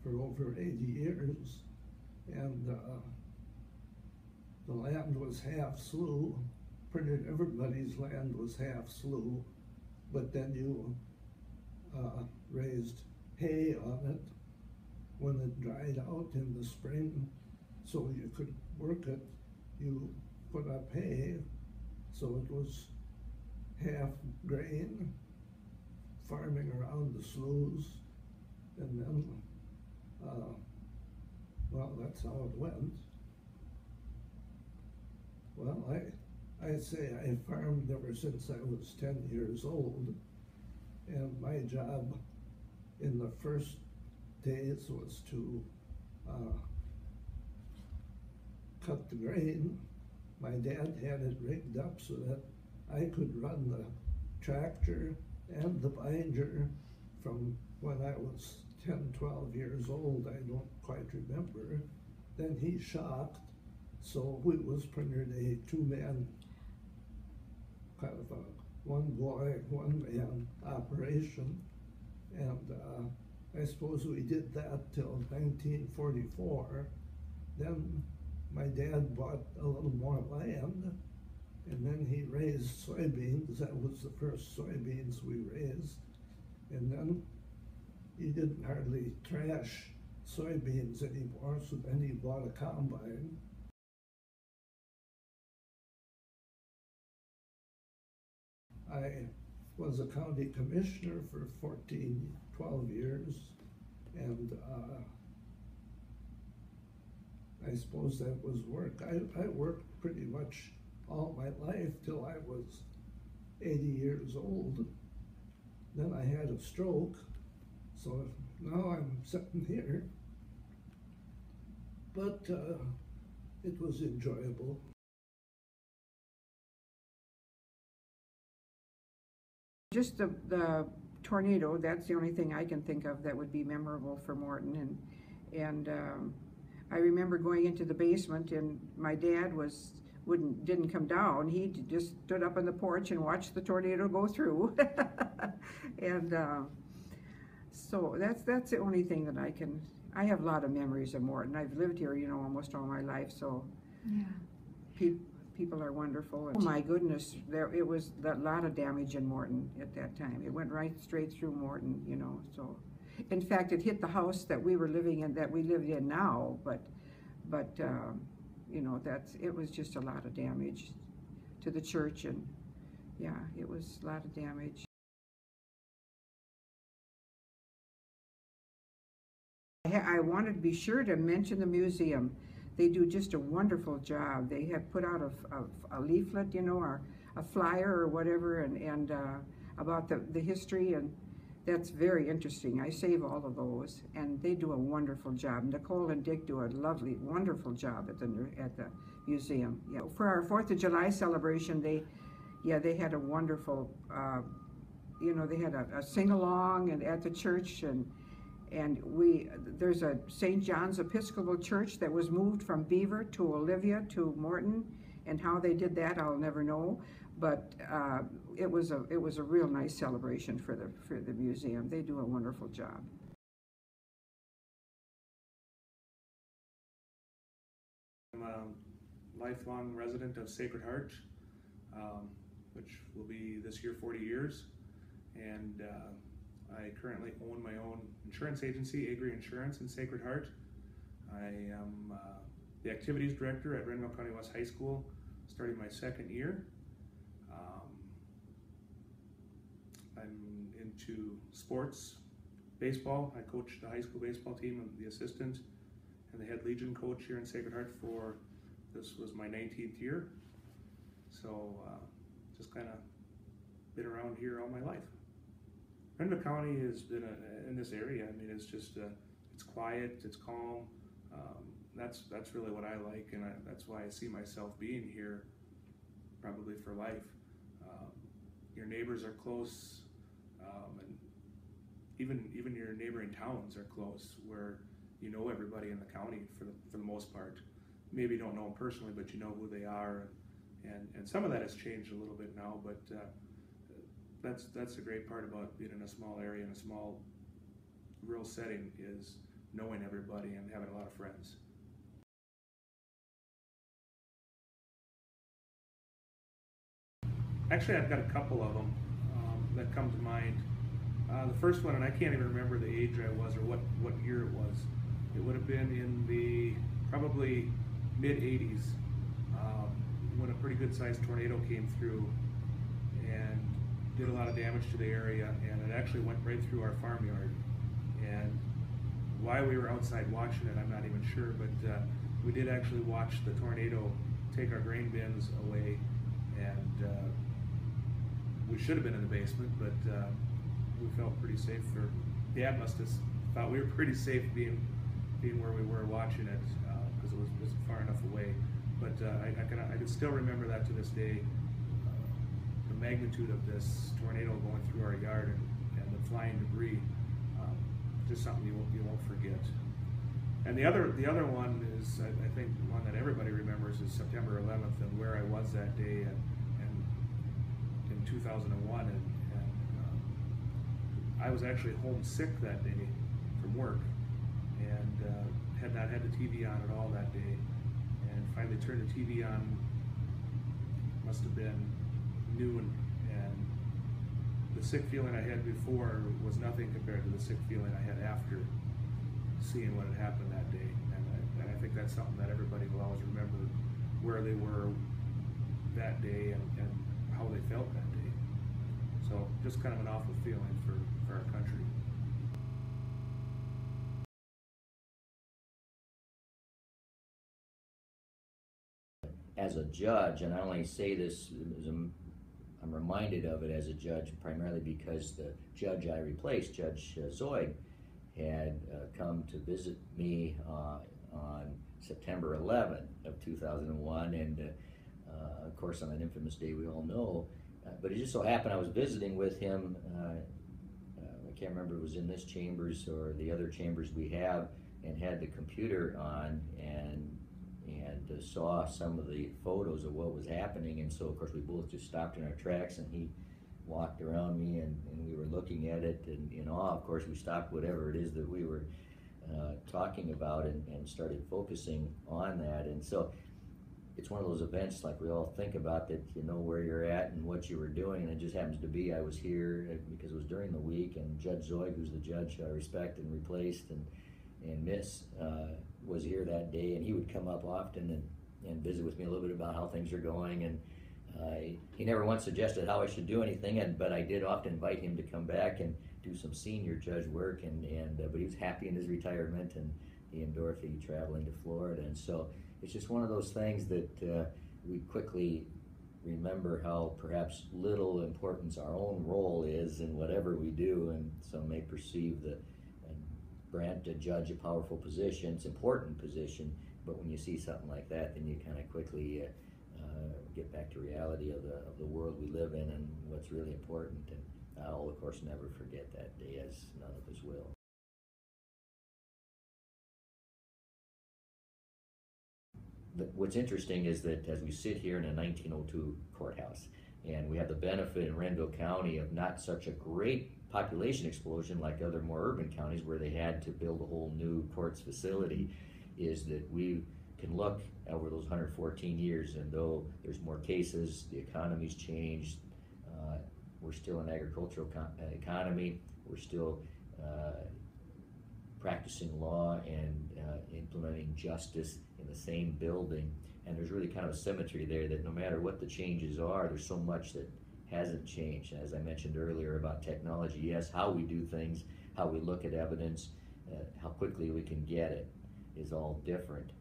for over 80 years, and the land was half slough. Pretty everybody's land was half slough, but then you raised hay on it when it dried out in the spring, so you could work it. You put up hay, so it was half grain, farming around the sloughs, and then, well, that's how it went. Well, I say I farmed ever since I was 10 years old, and my job in the first days was to cut the grain. My dad had it rigged up so that I could run the tractor and the binder from when I was 10, 12 years old. I don't quite remember. Then he shocked, so we was printed a two-man, kind of a one boy, one man operation. And I suppose we did that till 1944. Then my dad bought a little more land, and then he raised soybeans. That was the first soybeans we raised. And then he didn't hardly trash soybeans anymore, so then he bought a combine. I was a county commissioner for 12 years, and I suppose that was work. I worked pretty much all my life till I was 80 years old. Then I had a stroke, so now I'm sitting here. But it was enjoyable. Just the tornado, that's the only thing I can think of that would be memorable for Morton. And I remember going into the basement, and my dad didn't come down. He just stood up on the porch and watched the tornado go through. And so that's the only thing that I have a lot of memories of Morton. I've lived here, almost all my life, so Yeah. people are wonderful. And, oh my goodness, it was a lot of damage in Morton at that time. It went right straight through Morton, so. In fact, it hit the house that we were living in, that we live in now, but it was just a lot of damage to the church, and yeah, it was a lot of damage. I wanted to be sure to mention the museum. They do just a wonderful job. They have put out a leaflet, or a flyer or whatever, and about the history, and that's very interesting. I save all of those, and they do a wonderful job. Nicole and Dick do a lovely, wonderful job at the museum. Yeah. For our 4th of July celebration, they had a wonderful, they had a sing-along and at the church, and there's a St. John's Episcopal Church that was moved from Beaver to Olivia to Morton, and how they did that I'll never know, but it was a real nice celebration for the museum. They do a wonderful job. I'm a lifelong resident of Sacred Heart, which will be this year 40 years, and I currently own my own insurance agency, Agri Insurance in Sacred Heart. I am the activities director at Renville County West High School, starting my 2nd year. I'm into sports, baseball. I coach the high school baseball team. I'm the assistant and the head Legion coach here in Sacred Heart this was my 19th year. So just kind of been around here all my life. Renville County has been in this area. I mean, it's just it's quiet, it's calm. That's really what I like, and that's why I see myself being here, probably for life. Your neighbors are close, and even your neighboring towns are close, where you know everybody in the county for the most part. Maybe you don't know them personally, but you know who they are, and some of that has changed a little bit now, but that's the great part about being in a small area, in a small rural setting, is knowing everybody and having a lot of friends. Actually, I've got a couple of them that come to mind. The first one, and I can't even remember the age I was or what year it was. It would have been in the probably mid-'80s when a pretty good-sized tornado came through and did a lot of damage to the area, and it actually went right through our farmyard. And why we were outside watching it, I'm not even sure, but we did actually watch the tornado take our grain bins away, and we should have been in the basement, but we felt pretty safe. Dad must have thought we were pretty safe being where we were watching it, because it was far enough away. But I can still remember that to this day, the magnitude of this tornado going through our yard and the flying debris. Just something you won't forget. And the other one is, I think, one that everybody remembers is September 11th and where I was that day and in 2001, and I was actually homesick that day from work, and had not had the TV on at all that day, and finally turned the TV on, must have been noon, and the sick feeling I had before was nothing compared to the sick feeling I had after seeing what had happened that day. And I think that's something that everybody will always remember, where they were that day and how they felt that day. So just kind of an awful feeling for our country. As a judge, and I only say this as I'm reminded of it as a judge primarily because the judge I replaced, Judge Zoid, had come to visit me on September 11th of 2001, and of course on that infamous day we all know, but it just so happened I was visiting with him. I can't remember if it was in this chambers or the other chambers we have, and had the computer on and saw some of the photos of what was happening, and so of course we both just stopped in our tracks, and he walked around me and we were looking at it, and in awe, of course, we stopped whatever it is that we were talking about and started focusing on that. And so it's one of those events like we all think about, that you know where you're at and what you were doing, and it just happens to be I was here because it was during the week, and Judge Zoid, who's the judge I respect and replaced and miss, was here that day, and he would come up often and visit with me a little bit about how things are going, and he never once suggested how I should do anything, but I did often invite him to come back and do some senior judge work, but he was happy in his retirement, and he and Dorothy traveling to Florida, and so it's just one of those things that we quickly remember how perhaps little importance our own role is in whatever we do, and some may perceive that grant a judge a powerful position. It's an important position, but when you see something like that, then you kind of quickly get back to reality of the world we live in and what's really important. And I'll, of course, never forget that day, as none of us will. What's interesting is that as we sit here in a 1902 courthouse, and we have the benefit in Renville County of not such a great population explosion like other more urban counties where they had to build a whole new courts facility, is that we can look over those 114 years, and though there's more cases, the economy's changed, we're still an agricultural economy, we're still practicing law and implementing justice in the same building, and there's really kind of a symmetry there that no matter what the changes are, there's so much that hasn't changed. As I mentioned earlier about technology, yes, how we do things, how we look at evidence, how quickly we can get it is all different,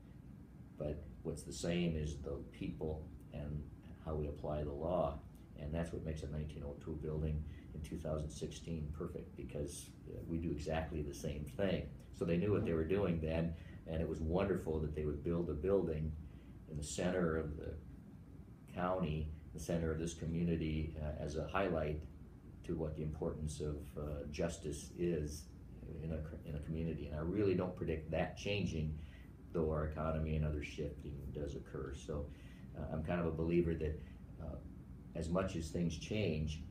but what's the same is the people and how we apply the law, and that's what makes a 1902 building in 2016 perfect, because we do exactly the same thing. So they knew what they were doing then, and it was wonderful that they would build a building in the center of the county, the center of this community, as a highlight to what the importance of justice is in a community. And I really don't predict that changing, though our economy and other shifting does occur. So I'm kind of a believer that as much as things change,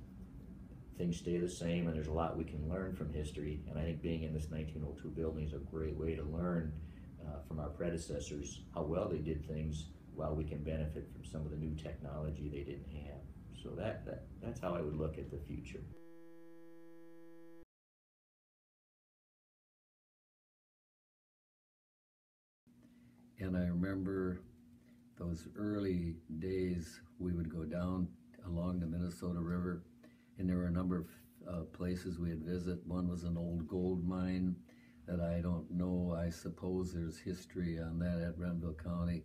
things stay the same, and there's a lot we can learn from history. And I think being in this 1902 building is a great way to learn from our predecessors how well they did things, while we can benefit from some of the new technology they didn't have. So that's how I would look at the future. And I remember those early days, we would go down along the Minnesota River, and there were a number of places we'd visit. One was an old gold mine that I don't know. I suppose there's history on that at Renville County.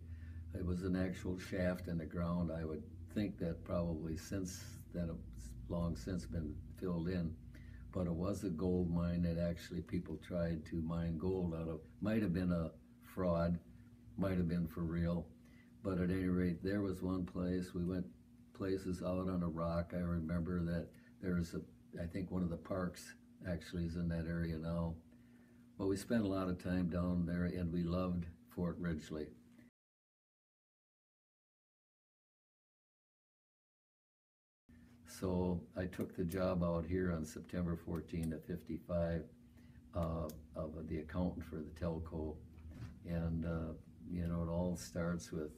It was an actual shaft in the ground. I would think that probably since then it's long since been filled in. But it was a gold mine that actually people tried to mine gold out of. Might have been a fraud, might have been for real. But at any rate, there was one place. We went places out on a rock. I remember that there's I think one of the parks actually is in that area now. But we spent a lot of time down there, and we loved Fort Ridgely. So I took the job out here on September 14 of '55 of the accountant for the telco. And, you know, it all starts with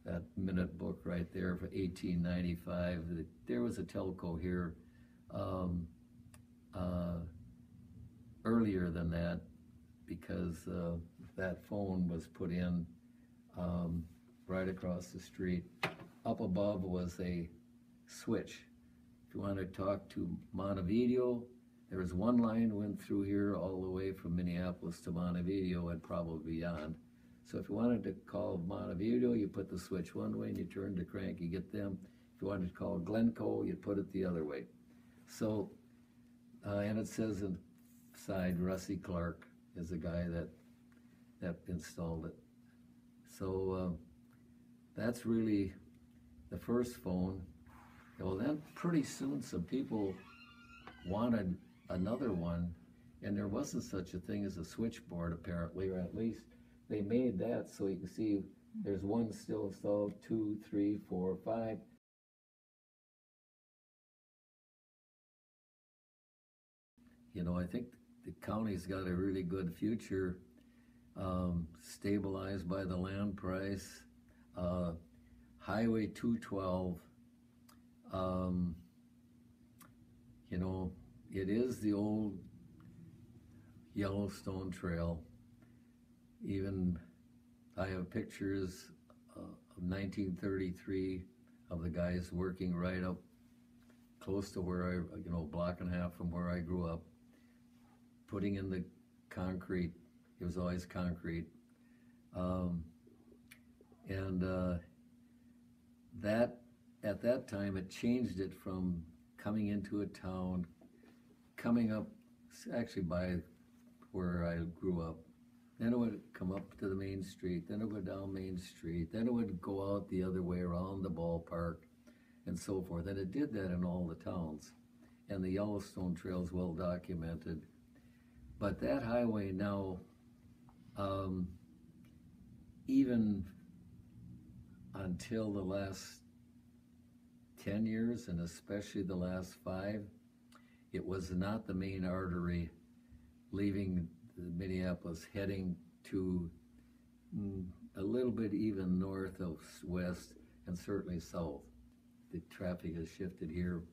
that minute book right there for 1895. There was a telco here earlier than that, because that phone was put in right across the street. Up above was a switch. If you wanted to talk to Montevideo, there was one line went through here all the way from Minneapolis to Montevideo and probably beyond. So if you wanted to call Montevideo, you put the switch one way and you turn the crank, you get them. If you wanted to call Glencoe, you put it the other way. So, and it says inside, Rusty Clark is the guy that installed it. So that's really the first phone. Well, then pretty soon some people wanted another one, and there wasn't such a thing as a switchboard apparently, or at least they made that so you can see there's one still installed, 2, 3, 4, 5. You know, I think the county's got a really good future, stabilized by the land price. Highway 212, you know, it is the old Yellowstone Trail. Even I have pictures of 1933 of the guys working right up close to where you know, a block and a half from where I grew up, putting in the concrete. It was always concrete. That at that time, it changed it from coming into a town, coming up actually by where I grew up. Then it would come up to the main street, then it would go down Main Street, then it would go out the other way around the ballpark and so forth. And it did that in all the towns. And the Yellowstone Trail is well documented. But that highway now, even until the last 10 years, and especially the last 5, it was not the main artery leaving Minneapolis heading to a little bit even north of west and certainly south. The traffic has shifted here.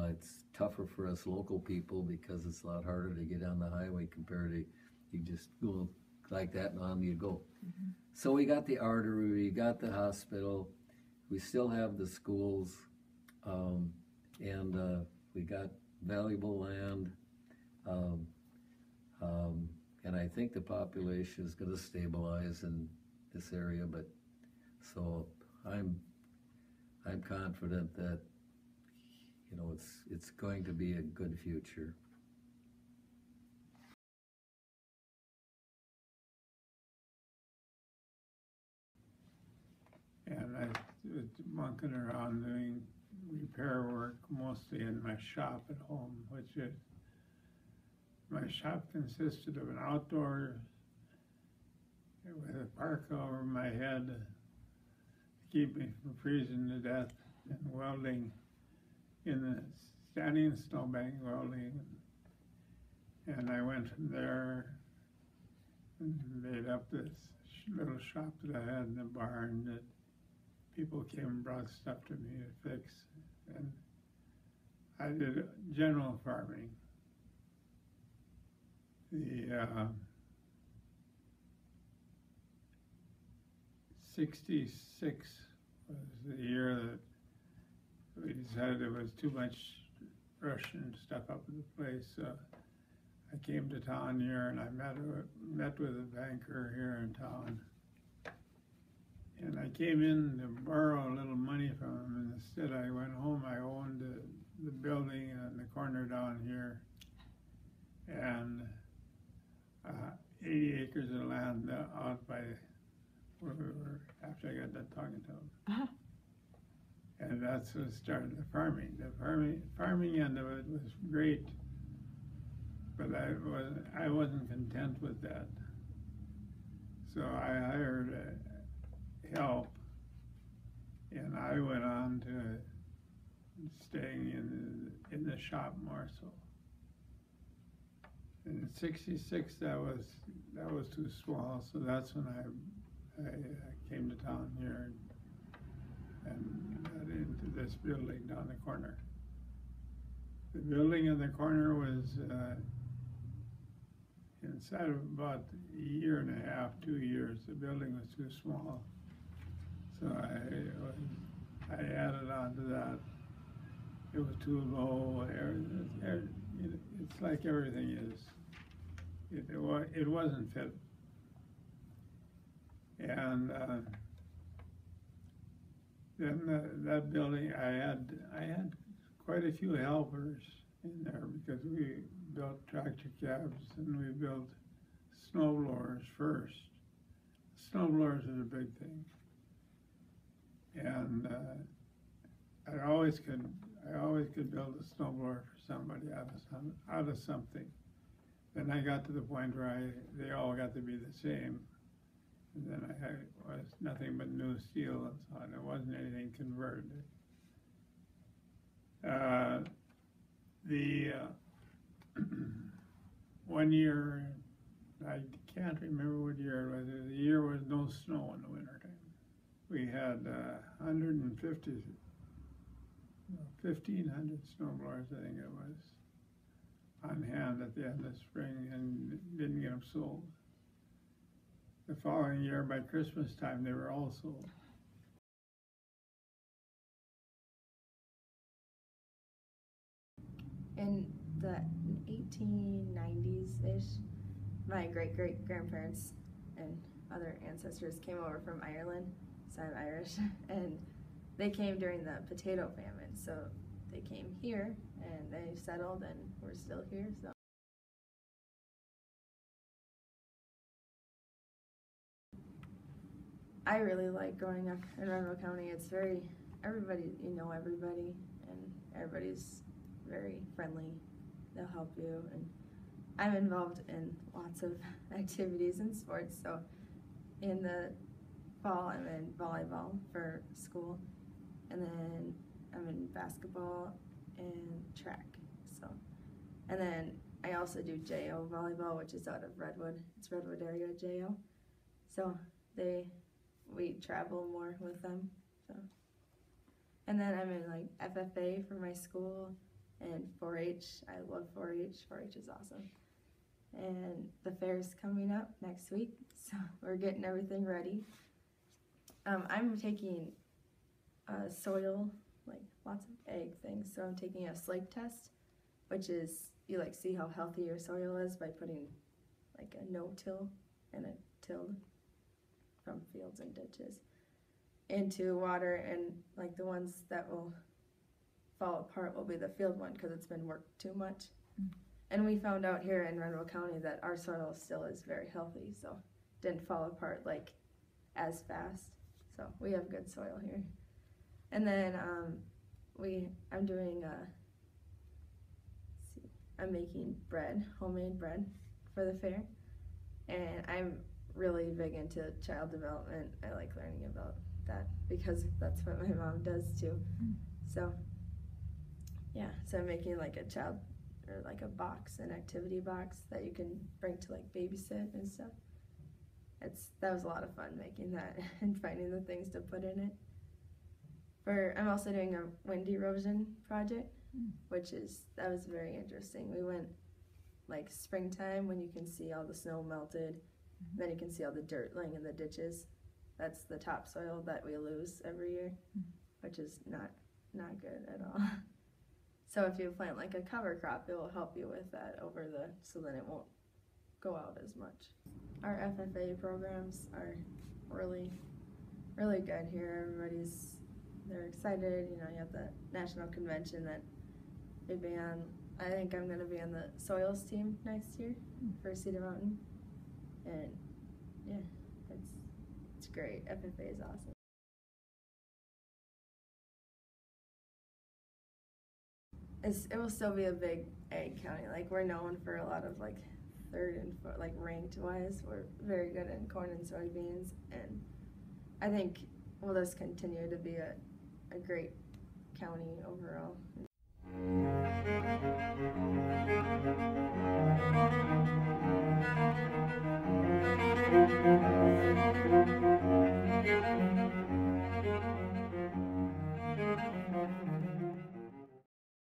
It's tougher for us local people because it's a lot harder to get on the highway compared to you just go like that and on you go. Mm-hmm. So we got the artery, we got the hospital, we still have the schools, and we got valuable land, and I think the population is going to stabilize in this area. But so I'm confident that, you know, it's going to be a good future. And I was monkeying around doing repair work mostly in my shop at home, which is My shop consisted of an outdoor with a parka over my head to keep me from freezing to death, and welding in the standing snowbank welding. And I went from there and made up this little shop that I had in the barn that people came and brought stuff to me to fix. And I did general farming. The 66 was the year that we decided there was too much Russian stuff up in the place. I came to town here and I met with a banker here in town. And I came in to borrow a little money from him, and instead I went home. I owned the building in the corner down here, and 80 acres of land out by where we were after I got done talking to him. And that's what started the farming. The farming end of it was great, but I wasn't content with that. So I hired help, and I went on to staying in the shop more so. In '66, that was too small, so that's when I came to town here and got into this building down the corner. The building in the corner was inside of about a year and a half, 2 years. The building was too small, so I added on to that. It was too low. It's like everything is. It wasn't fit. And then that building, I had quite a few helpers in there because we built tractor cabs and we built snow blowers first. Snow blowers is a big thing, and I always could build a snow blower for somebody out of something. Then I got to the point where they all got to be the same. And then I was nothing but new steel and so on. It wasn't anything converted. The 1 year, I can't remember what year it was. The year was no snow in the wintertime. We had 150, 1,500 snowblowers, I think it was, on hand at the end of spring, and didn't get them sold. The following year, by Christmas time, they were all sold. In the 1890s-ish, my great-great-grandparents and other ancestors came over from Ireland, so I'm Irish, and they came during the potato famine. So they came here, and they settled, and we're still here. So. I really like growing up in Renville County. It's everybody, everybody, and everybody's very friendly. They'll help you, and I'm involved in lots of activities and sports. So in the fall, I'm in volleyball for school, and then I'm in basketball and track. So, and then I also do JO volleyball, which is out of Redwood. It's Redwood area JO. So we travel more with them. So, and then I'm in like FFA for my school and 4-H. I love 4-H. 4-H is awesome. And the fair's coming up next week, so we're getting everything ready. I'm taking soil, like lots of egg things. So I'm taking a slake test, which is you like see how healthy your soil is by putting like a no-till and a tilled from fields and ditches into water, and like the ones that will fall apart will be the field one because it's been worked too much. And we found out here in Renville County that our soil still is very healthy, so didn't fall apart like as fast. So we have good soil here. And then I'm doing I'm making bread, homemade bread for the fair, and I'm really big into child development. I like learning about that because that's what my mom does too. So yeah, so I'm making like a child or like a box, an activity box that you can bring to like babysit and stuff. That was a lot of fun making that and finding the things to put in it. I'm also doing a wind erosion project, that was very interesting. We went like springtime when you can see all the snow melted, then you can see all the dirt laying in the ditches. That's the topsoil that we lose every year, which is not good at all. So if you plant like a cover crop, it will help you with that so then it won't go out as much. Our FFA programs are really, really good here. They're excited. You know, you have the national convention that they ban. I think I'm gonna be on the soils team next year for Cedar Mountain, and yeah, it's great. FFA is awesome. It will still be a big ag county. Like, we're known for a lot of like third and like ranked wise. We're very good in corn and soybeans, and I think we'll just continue to be a great county overall.